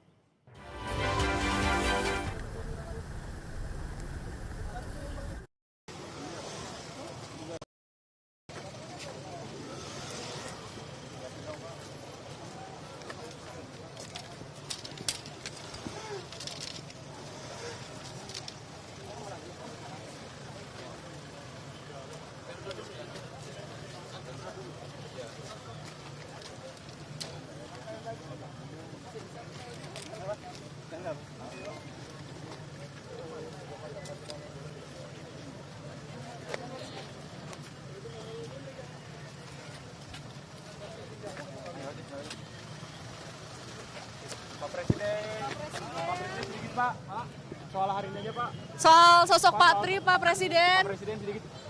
Pak Presiden sedikit Pak. Soal hari ini aja Pak. Soal sosok Pak Tri, Pak Presiden. Pak Presiden sedikit.